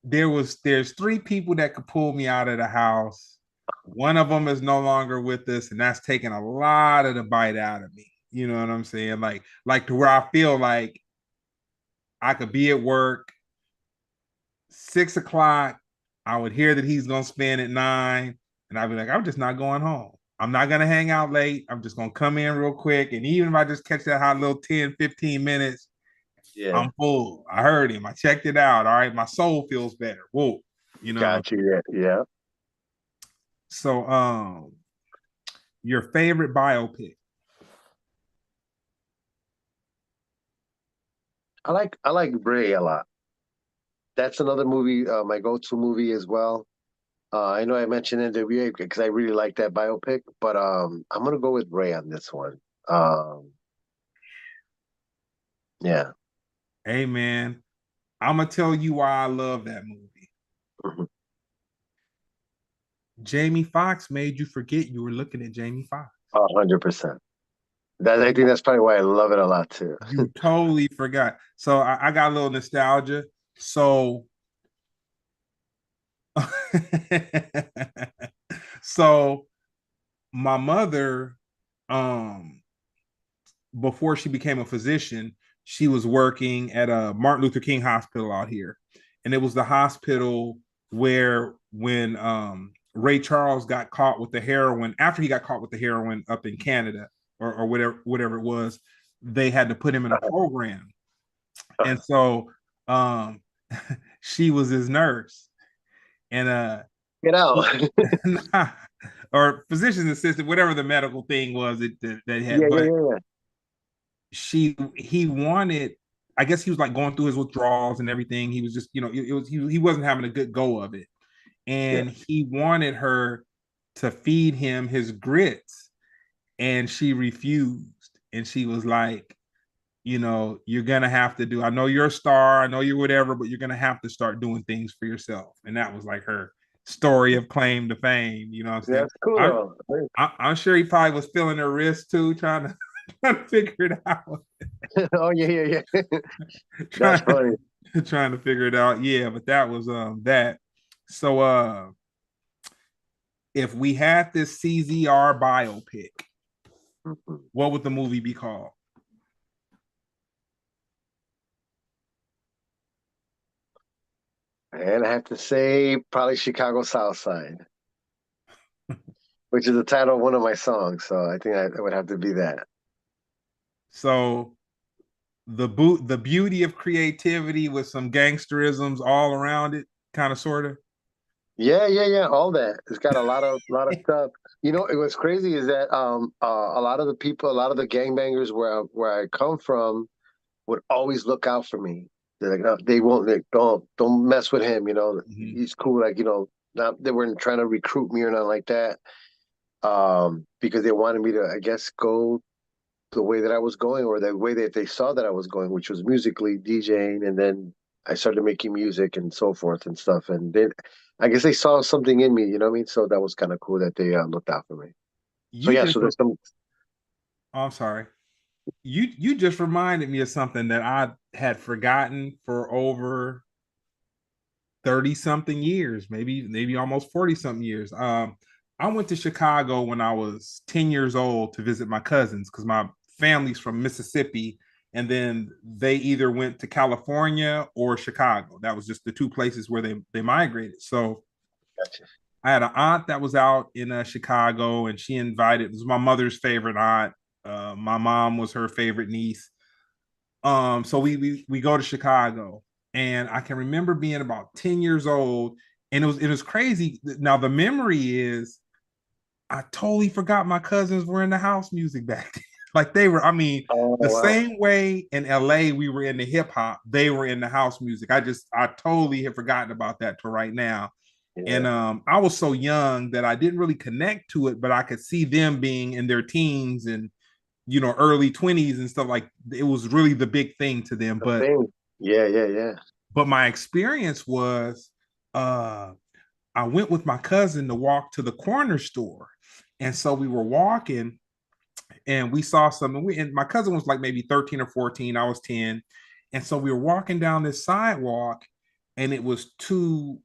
there's three people that could pull me out of the house. One of them is no longer with us, and that's taking a lot of the bite out of me. You know what I'm saying? Like to where I feel like I could be at work 6 o'clock. I would hear that he's gonna spin at 9, and I'd be like, I'm just not going home. I'm not gonna hang out late. I'm just gonna come in real quick. And even if I just catch that hot little 10, 15 minutes, Yeah, I'm full. I heard him. I checked it out. All right. My soul feels better. Whoa. You know what I'm got you. Yeah, yeah. so your favorite biopic. I like Bray a lot. That's another movie, my go-to movie as well. I know I mentioned NWA because I really like that biopic, but I'm gonna go with Ray on this one. Um, yeah. Hey man, I'm gonna tell you why I love that movie. Mhm. Jamie Foxx made you forget you were looking at Jamie Foxx. 100%. That I think that's probably why I love it a lot too. You totally forgot. So I got a little nostalgia. So so my mother, um, before she became a physician, she was working at a Martin Luther King hospital out here. And it was the hospital where when Ray Charles got caught with the heroin, after he got caught with the heroin up in Canada or whatever it was, they had to put him in a program. And so um she was his nurse. And Get out. or physician's assistant, whatever the medical thing was that had, Yeah, yeah, but yeah, he wanted, I guess he was like going through his withdrawals and everything. He was just, it was he wasn't having a good go of it. yeah. And he wanted her to feed him his grits. And she refused. And she was like, you're gonna have to do, I know you're a star, I know you're whatever, but you're gonna have to start doing things for yourself. And that was like her story of claim to fame. You know what I'm Yeah, saying? that's cool I'm though. I'm sure he probably was feeling her wrist too, trying to trying to figure it out. Oh yeah, yeah, yeah. That's trying funny. trying to figure it out. Yeah, but that was that. So if we had this CZR biopic, Mhm. what would the movie be called? And I have to say, probably Chicago South Side, which is the title of one of my songs. So I think it would have to be that. So the beauty of creativity with some gangsterisms all around it, kind of sort of. Yeah, yeah, yeah. All that. It's got a lot of stuff. You know, what's crazy is that a lot of the people, a lot of the gangbangers where I come from would always look out for me. They're like, no, they won't. They don't mess with him. You know, Mhm. he's cool. Like, not they weren't trying to recruit me or nothing like that. Because they wanted me to, I guess, go the way that I was going, or the way that they saw that I was going, which was musically DJing, and then I started making music and so forth and stuff. And then I guess they saw something in me, you know what I mean? So that was kind of cool that they looked out for me. So You yeah, just, so there's some. oh, I'm sorry. You just reminded me of something that I had forgotten for over 30 something years, maybe almost 40 something years. I went to Chicago when I was 10 years old to visit my cousins because my family's from Mississippi, and then they either went to California or Chicago. That was just the two places where they migrated. So Gotcha. I had an aunt that was out in Chicago, and she invited. It was my mother's favorite aunt. My mom was her favorite niece. So we go to Chicago, and I can remember being about 10 years old, and it was crazy. Now the memory is I totally forgot my cousins were in the house music back then. Like they were, I mean, Oh the wow. same way in LA we were in the hip hop, they were in the house music. I totally have forgotten about that to right now. And Yeah. I was so young that I didn't really connect to it, but I could see them being in their teens and early 20s and stuff. Like it was really the big thing to them. The but thing. Yeah, yeah, yeah. but my experience was uh I went with my cousin to walk to the corner store. And so we were walking and we saw something. And my cousin was like maybe 13 or 14, I was 10. And so we were walking down this sidewalk, and it was two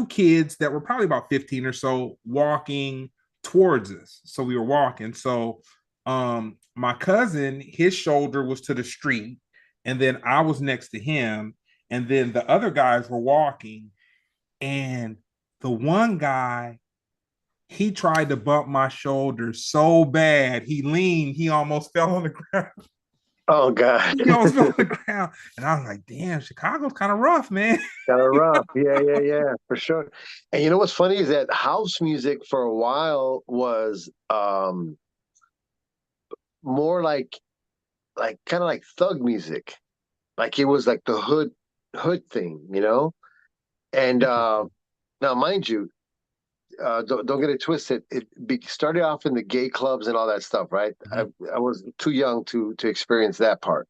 kids that were probably about 15 or so walking towards us. So we were walking. So my cousin, his shoulder was to the street, and then I was next to him, and then the other guys were walking. And the one guy, he tried to bump my shoulder so bad. He leaned, he almost fell on the ground. Oh God. He almost fell on the ground. And I was like, damn, Chicago's kind of rough, man. Kind of rough. Yeah, yeah, yeah, for sure. And you know what's funny is that house music for a while was more like kind of like thug music. Like it was like the hood thing, you know? And Interesting. now mind you, don't get it twisted. Started off in the gay clubs and all that stuff, right? I, Mhm. I was too young to experience that part.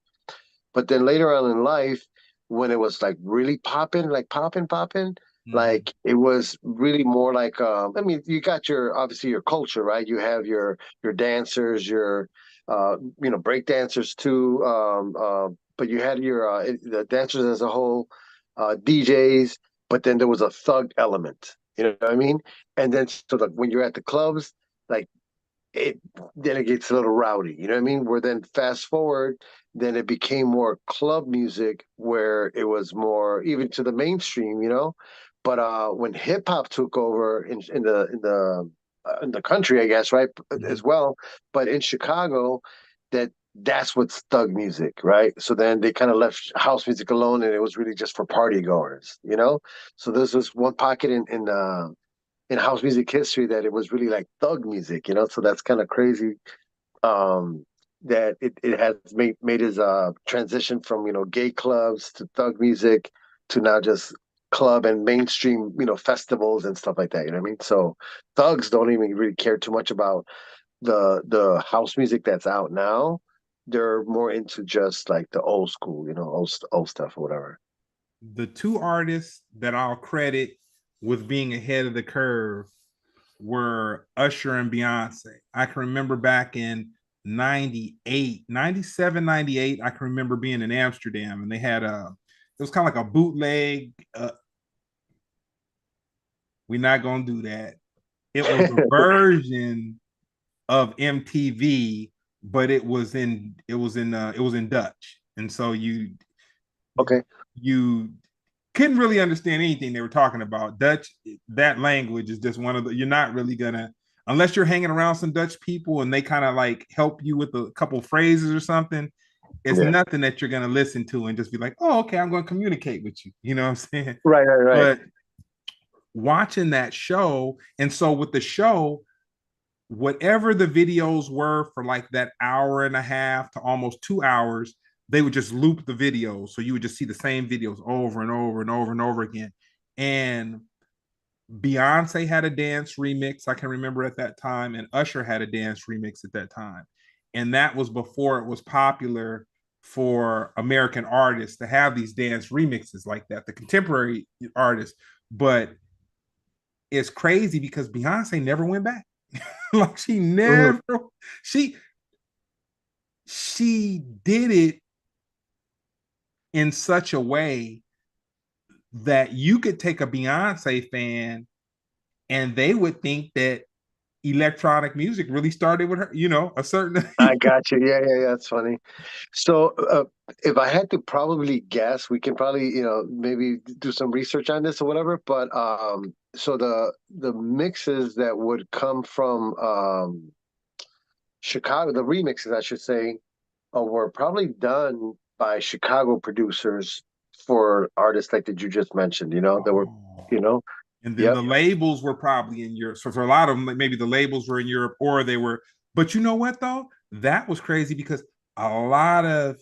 But then later on in life, when it was like really popping, like popping, popping, Mhm. Like it was really more like I mean, you got your obviously your culture, right? You have your dancers, your break dancers too. But you had your the dancers as a whole, DJs, but then there was a thug element. You know what I mean? And then so like when you're at the clubs, like it then it gets a little rowdy. You know what I mean? Where then fast forward, then it became more club music where it was more even to the mainstream, you know. But when hip hop took over in the country, I guess, right, as Mhm. well. But in Chicago, that's what's thug music, right? So then they kind of left house music alone, and it was really just for party goers, you know. So there's this one pocket in house music history that it was really like thug music, you know. So that's kind of crazy that it has made his transition from gay clubs to thug music to now just club and mainstream festivals and stuff like that. You know what I mean? So thugs don't even really care too much about the house music that's out now. They're more into just like the old school, old stuff or whatever. The two artists that I'll credit with being ahead of the curve were Usher and Beyonce. I can remember back in 98, 97, 98. I can remember being in Amsterdam and they had it was kind of like a bootleg. We're not going to do that. It was a version of MTV, but it was in Dutch. And so Okay. you couldn't really understand anything they were talking about. Dutch, that language is just one of the, you're not really gonna, unless you're hanging around some Dutch people and they kind of like help you with a couple phrases or something, it's Yeah. nothing that you're gonna listen to and just be like, oh, okay, I'm gonna communicate with you. You know what I'm saying? Right. Right. Right. But watching that show, and so with the show, whatever the videos were for like that hour and a half to almost 2 hours, they would just loop the videos. So you would just see the same videos over and over and over and over again. And Beyonce had a dance remix, I can remember at that time, and Usher had a dance remix at that time. And that was before it was popular for American artists to have these dance remixes like that, the contemporary artists. But it's crazy because Beyonce never went back. Like Mhm. she she did it in such a way that you could take a Beyonce fan and they would think that electronic music really started with her, a certain I got you. Yeah, yeah, yeah. That's funny. So, if I had to probably guess, we can probably, maybe do some research on this or whatever. But so the mixes that would come from Chicago, the remixes, I should say, were probably done by Chicago producers for artists like that you just mentioned. That were, oh. you know, And then yep, the labels were probably in Europe. So for a lot of them, maybe the labels were in Europe or they were, but you know what though? That was crazy because a lot of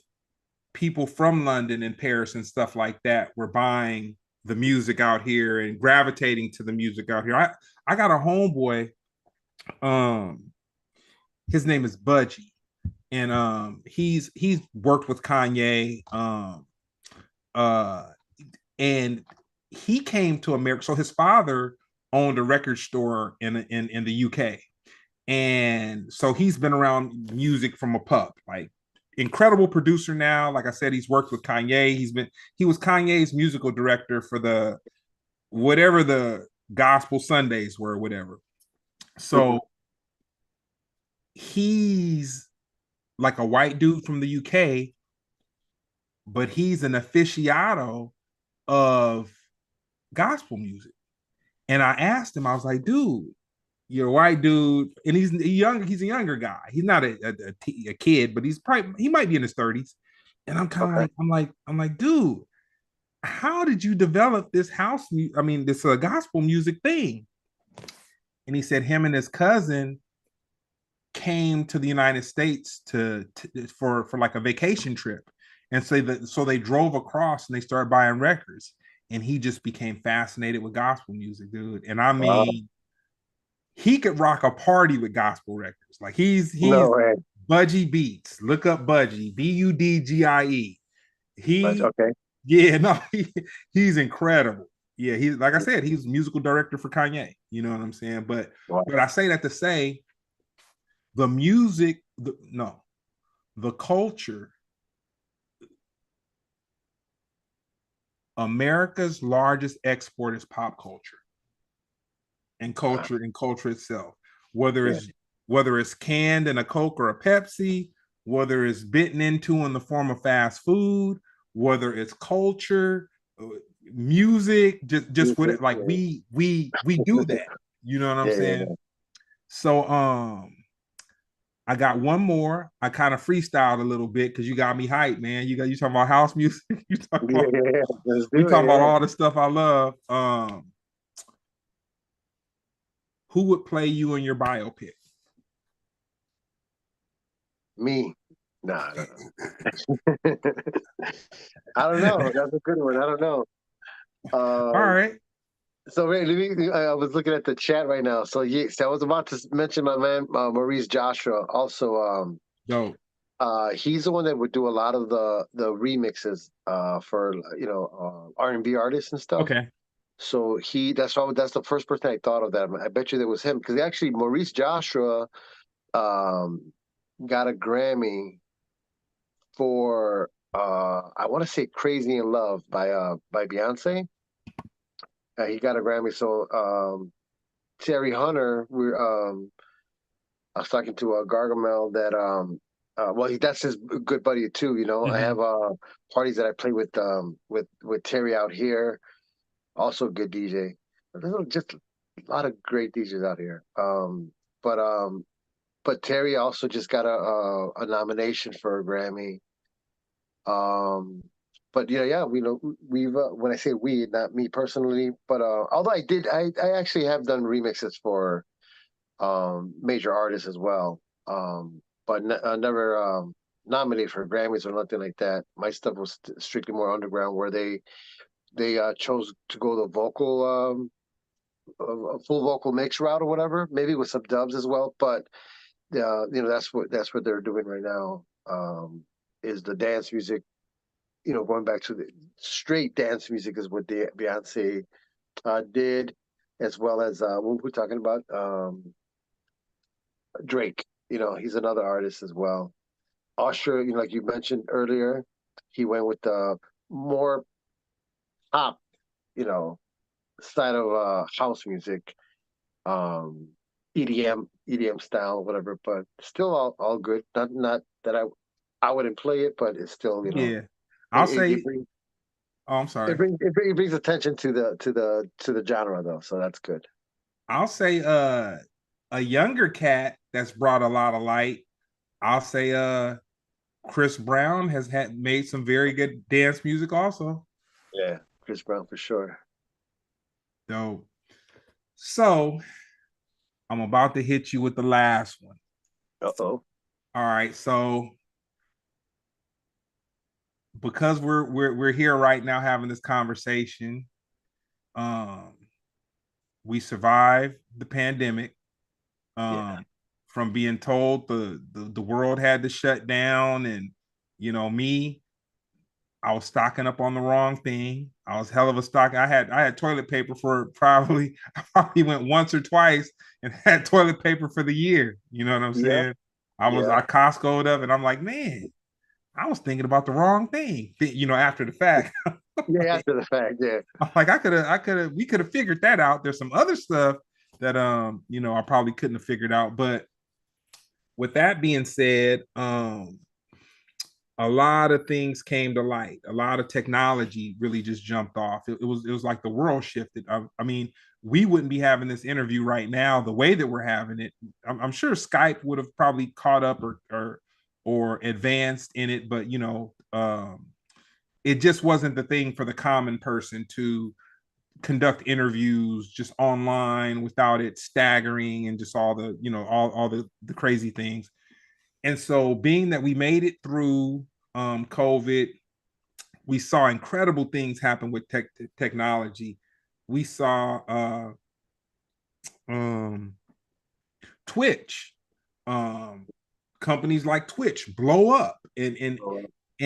people from London and Paris and stuff like that were buying the music out here and gravitating to the music out here. I got a homeboy, um, his name is Budgie, and he's worked with Kanye, uh and he came to America. So his father owned a record store in the UK. And so he's been around music from a pup, like incredible producer now. Like I said, he's worked with Kanye. He was Kanye's musical director for the whatever the gospel Sundays were, whatever. hmm, So he's like a white dude from the UK, but he's an aficionado of gospel music. And I asked him, I was like, dude, you're a white dude, and he's young. He's a younger guy. He's not a kid, but he might be in his 30s. And I'm kind of okay, like, I'm like, dude, how did you develop this I mean, this gospel music thing? And he said him and his cousin came to the United States for like a vacation trip, and so they drove across and they started buying records, and he just became fascinated with gospel music, dude. And I wow, mean, he could rock a party with gospel records. Like he's no way, Budgie Beats. Look up Budgie, Budgie. but He okay, yeah, no, he's incredible. Yeah, he's like I said, he's musical director for Kanye. You know what I'm saying? Wow. But I say that to say the music, no, the culture, America's largest export is pop culture and culture itself. Whether Yeah. it's whether it's canned in a Coke or a Pepsi, whether it's bitten into in the form of fast food, whether it's culture, music, just what it, like Yeah. we do that. You know what I'm Yeah. saying? Yeah. So I got one more. I kind of freestyled a little bit because you got me hyped, man. You talking about house music? Yeah. Yeah. Let's We do it. talking about Yeah. all the stuff I love. Who would play you in your biopic? Me. Nah, I don't know. I don't know. That's a good one. I don't know. All Um, right. so wait, I was looking at the chat right now. So yes, I was about to mention my man Maurice Joshua. Also, Dope. he's the one that would do a lot of the remixes for R&B artists and stuff. Okay. So that's the first person I thought of that. I bet you that was him because actually Maurice Joshua um, got a Grammy for I want to say "Crazy in Love" by Beyonce. He got a Grammy. So Terry Hunter, I was talking to Gargamel that that's his good buddy too. You know, I have Mhm. parties that I play with Terry out here. Also a good DJ. There's just a lot of great DJs out here. But um, but Terry also just got a nomination for a Grammy. Um, but yeah, we know we've when I say we, not me personally, but although I actually have done remixes for major artists as well. But never nominated for Grammys or nothing like that. My stuff was strictly more underground, where they chose to go the vocal a full vocal mix route or whatever, maybe with some dubs as well. But that's what they're doing right now. Is the dance music, going back to the straight dance music is what the Beyonce did, as well as what we're talking about. Drake, he's another artist as well. Usher, like you mentioned earlier, he went with the more pop, you know, side of house music, um, EDM style, whatever. But still all good. Not that I wouldn't play it, but it's still, Yeah. it I'll it, it say, brings oh, I'm it sorry. brings it brings attention to the genre though, so that's good. I'll say a younger cat that's brought a lot of light. I'll say Chris Brown has had made some very good dance music also. Yeah, Chris Brown for sure. Dope. So I'm about to hit you with the last one. Uh-oh. All right. So because we're here right now having this conversation, um, we survived the pandemic. Yeah. From being told the world had to shut down, and me, I was stocking up on the wrong thing. I was hell of a stock. I had toilet paper for probably I probably went once or twice and had toilet paper for the year. You know what I'm Yep. saying? I Yep. Costco'd up and I'm like, man, I was thinking about the wrong thing. After the fact. Yeah, after the fact, yeah. I'm like, we could have figured that out. There's some other stuff that I probably couldn't have figured out. But with that being said, a lot of things came to light. A lot of technology really just jumped off. It was like the world shifted. I mean, we wouldn't be having this interview right now the way that we're having it. I'm sure Skype would have probably caught up or advanced in it, but it just wasn't the thing for the common person to conduct interviews just online without it staggering and just all the all the crazy things. And so, being that we made it through COVID, we saw incredible things happen with technology. We saw um, Twitch, um, companies like Twitch blow up and So,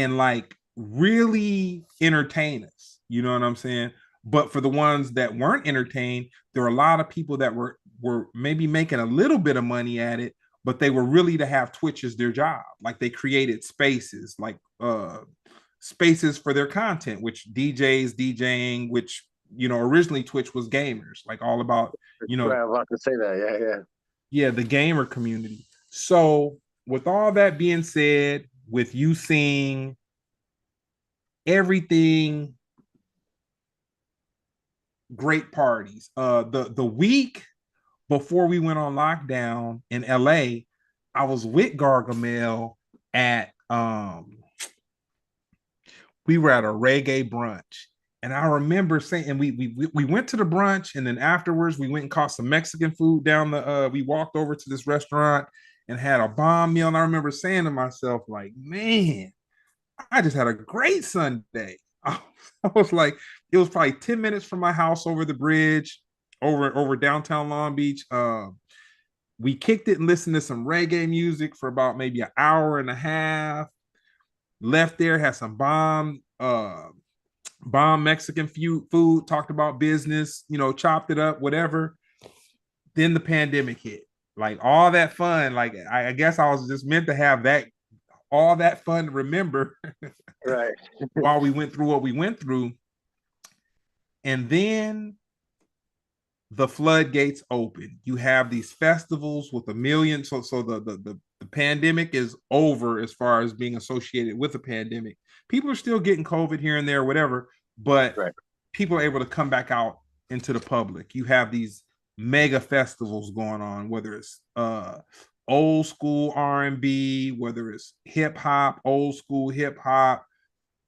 like really entertain us. You know what I'm saying? But for the ones that weren't entertained, there were a lot of people that were maybe making a little bit of money at it, but they were really to have Twitch as their job. Like they created spaces, like spaces for their content, which DJs DJing, which originally Twitch was gamers, like all about Right, I was about to say that. Yeah, yeah. yeah, the gamer community. So with all that being said, with you seeing everything, great parties. The week before we went on lockdown in LA, I was with Gargamel at we were at a reggae brunch. And I remember saying, and we went to the brunch, and then afterwards we went and caught some Mexican food down the. We walked over to this restaurant and had a bomb meal. And I remember saying to myself, like, man, I just had a great Sunday. I was like, it was probably 10 minutes from my house over the bridge, over downtown Long Beach. We kicked it and listened to some reggae music for about maybe an hour and a half. Left there, had some bomb Mexican food, talked about business, chopped it up, whatever. Then the pandemic hit. Like all that fun, like I guess I was just meant to have that all that fun to remember Right. while we went through what we went through. And then the floodgates open. You have these festivals with a million. So the pandemic is over as far as being associated with a pandemic. People are still getting COVID here and there, whatever, but Right. people are able to come back out into the public. You have these mega festivals going on, whether it's old school R&B, whether it's hip hop, old school hip hop,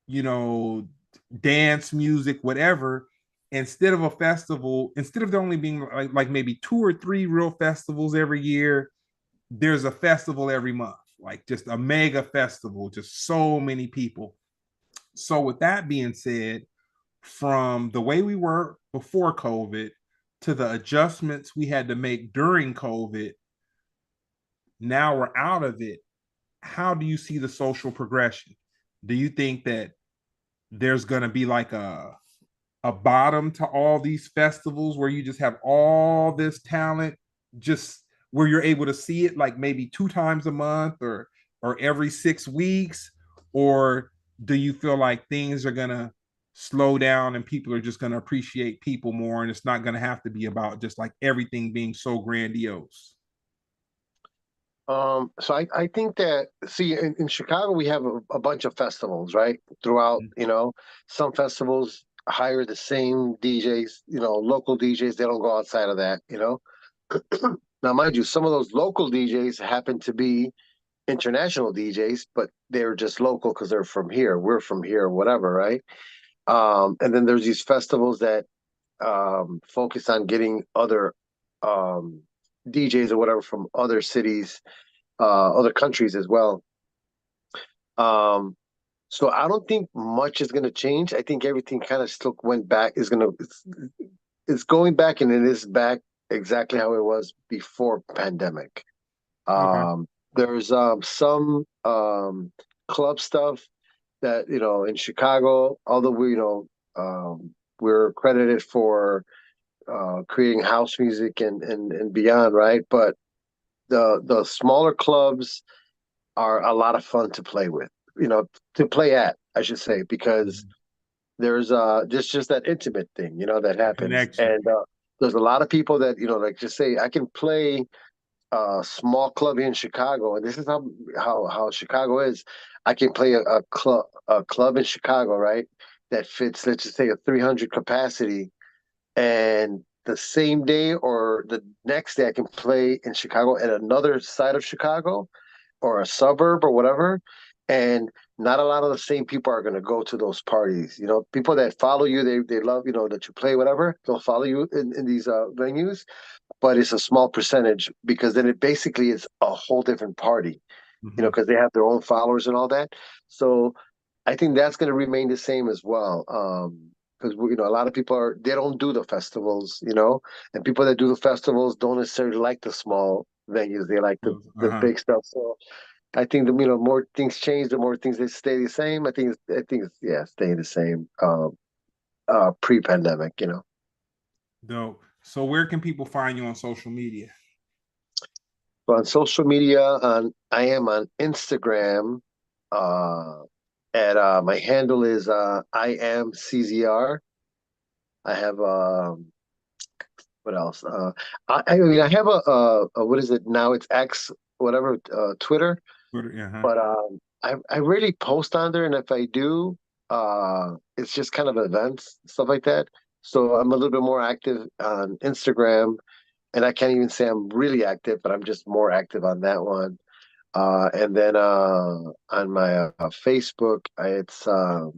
you know, dance music, whatever. Instead of there only being like maybe two or three real festivals every year, there's a festival every month, like just a mega festival, just so many people. So, with that being said, from the way we were before COVID to the adjustments we had to make during COVID, now we're out of it. How do you see the social progression? Do you think that there's going to be like a bottom to all these festivals where you just have all this talent, just where you're able to see it like maybe two times a month or every 6 weeks? Or do you feel like things are gonna slow down and people are just gonna appreciate people more, and it's not gonna have to be about just like everything being so grandiose? So I think that, see, in Chicago we have a bunch of festivals, right? Throughout, some festivals hire the same DJs, local DJs. They don't go outside of that. Now, mind you, some of those local DJs happen to be international DJs, but they're just local because they're from here. We're from here, whatever, right? And then there's these festivals that focus on getting other um, DJs or whatever from other cities, other countries as well. Um, so I don't think much is going to change. I think everything kind of still went back. It's going back, and it is back exactly how it was before pandemic. Okay. There's some club stuff that in Chicago, although we're credited for creating house music and beyond, right? But the smaller clubs are a lot of fun to play with, to play at, I should say, because there's just that intimate thing, that happens. Connection. And there's a lot of people that, like just say, I can play a small club here in Chicago, and this is how Chicago is. I can play a club in Chicago, right? That fits, let's just say, a 300 capacity, and the same day or the next day I can play in Chicago at another side of Chicago or a suburb or whatever. And not a lot of the same people are going to go to those parties. People that follow you, they love, that you play, whatever. They'll follow you in these venues, but it's a small percentage because then it basically is a whole different party, Mm-hmm. because they have their own followers and all that. So I think that's going to remain the same as well. Because a lot of people they don't do the festivals, and people that do the festivals don't necessarily like the small venues. They like the Uh-huh. big stuff. So I think the more things change, the more things they stay the same. I think it's yeah, staying the same. pre-pandemic, you know. Dope. So where can people find you on social media? So on social media, I am on Instagram. Uh, at My handle is I am CZR. I have what else? I mean, I have a what is it now? It's X, whatever, Twitter. Twitter, yeah. But I really post on there, and if I do, it's just kind of events, stuff like that. So I'm a little bit more active on Instagram, and I can't even say I'm really active, but I'm just more active on that one. And then on my Facebook, it's a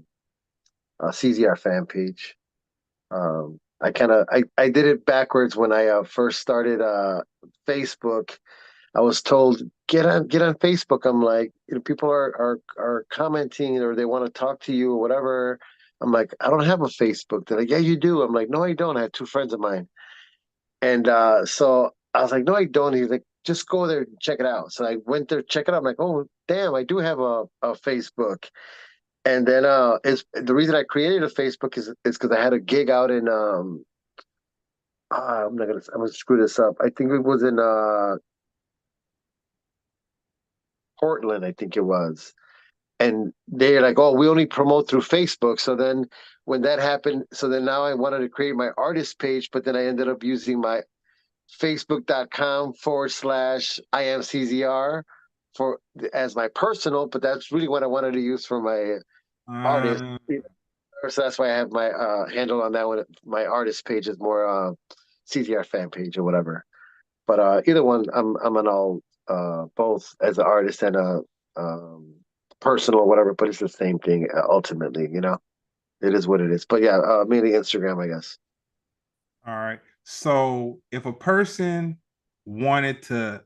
CZR fan page. I did it backwards when I first started Facebook. I was told get on Facebook. I'm like, you know, people are commenting or they want to talk to you or whatever. I'm like, I don't have a Facebook. They're like, yeah, you do. I'm like, no, I don't. I have two friends of mine, and so I was like, no, I don't. He's like, just go there and check it out. So I went there, check it out. I'm like, oh, damn, I do have a Facebook. And then is the reason I created a Facebook is because I had a gig out in I'm gonna screw this up. I think it was in Portland, I think it was. And they're like, oh, we only promote through Facebook. So then when that happened, so then now I wanted to create my artist page, but then I ended up using my facebook.com/I am CZR for as my personal, but that's really what I wanted to use for my artist. Uh, So that's why I have my handle on that one. My artist page is more CZR fan page or whatever. But either one, I'm on all both as an artist and a personal or whatever. But it's the same thing ultimately. You know, it is what it is. But yeah, mainly Instagram, I guess. all right. So if a person wanted to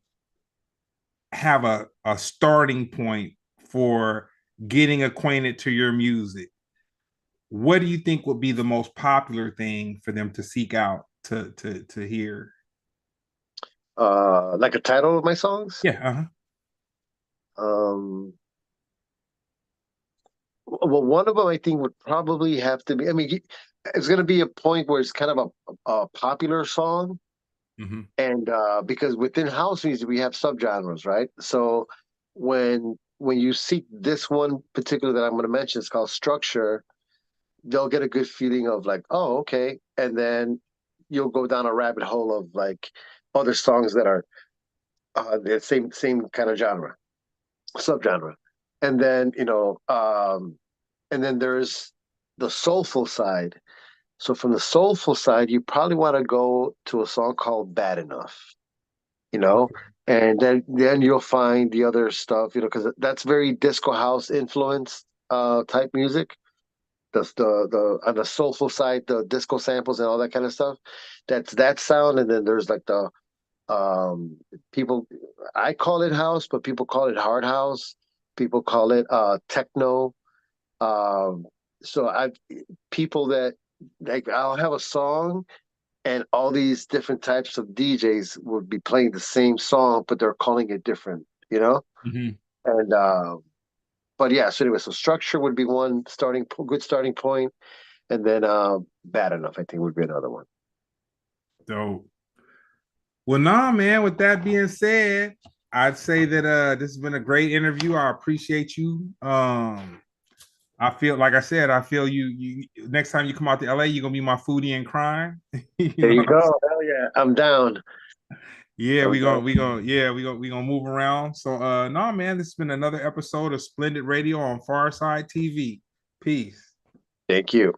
have a starting point for getting acquainted to your music, what do you think would be the most popular thing for them to seek out to hear? Like a title of my songs. Yeah. Uh-huh. Um, well, one of them I think would probably have to be. I mean, it's going to be a point where it's kind of a popular song, Mm-hmm. and because within house music we have subgenres, right? So when you see this one particular that I'm going to mention, it's called Structure. They'll get a good feeling of like, oh, okay, and then you'll go down a rabbit hole of like other songs that are the same kind of genre, subgenre, and then and then there's the soulful side. So from the soulful side, you probably want to go to a song called Bad Enough, you know, and then you'll find the other stuff, you know, because that's very disco house influenced type music. The on the soulful side, the disco samples and all that kind of stuff. That's that sound, and then there's like the people. I call it house, but people call it hard house. People call it techno. Um, so I people that like I'll have a song and all these different types of DJs would be playing the same song, but they're calling it different, you know? Mm-hmm. And but yeah, so anyway, so structure would be one good starting point, and then bad enough, I think would be another one. So, well, nah, man. With that being said, I'd say that this has been a great interview. I appreciate you. I feel like I said, I feel you next time you come out to LA, you're gonna be my foodie in crime. You There know you what I'm go. saying? Hell yeah, I'm down. Yeah, I'm down. we gonna move around. So nah, man, this has been another episode of Splendid Radio on Pharcyde TV. Peace. Thank you.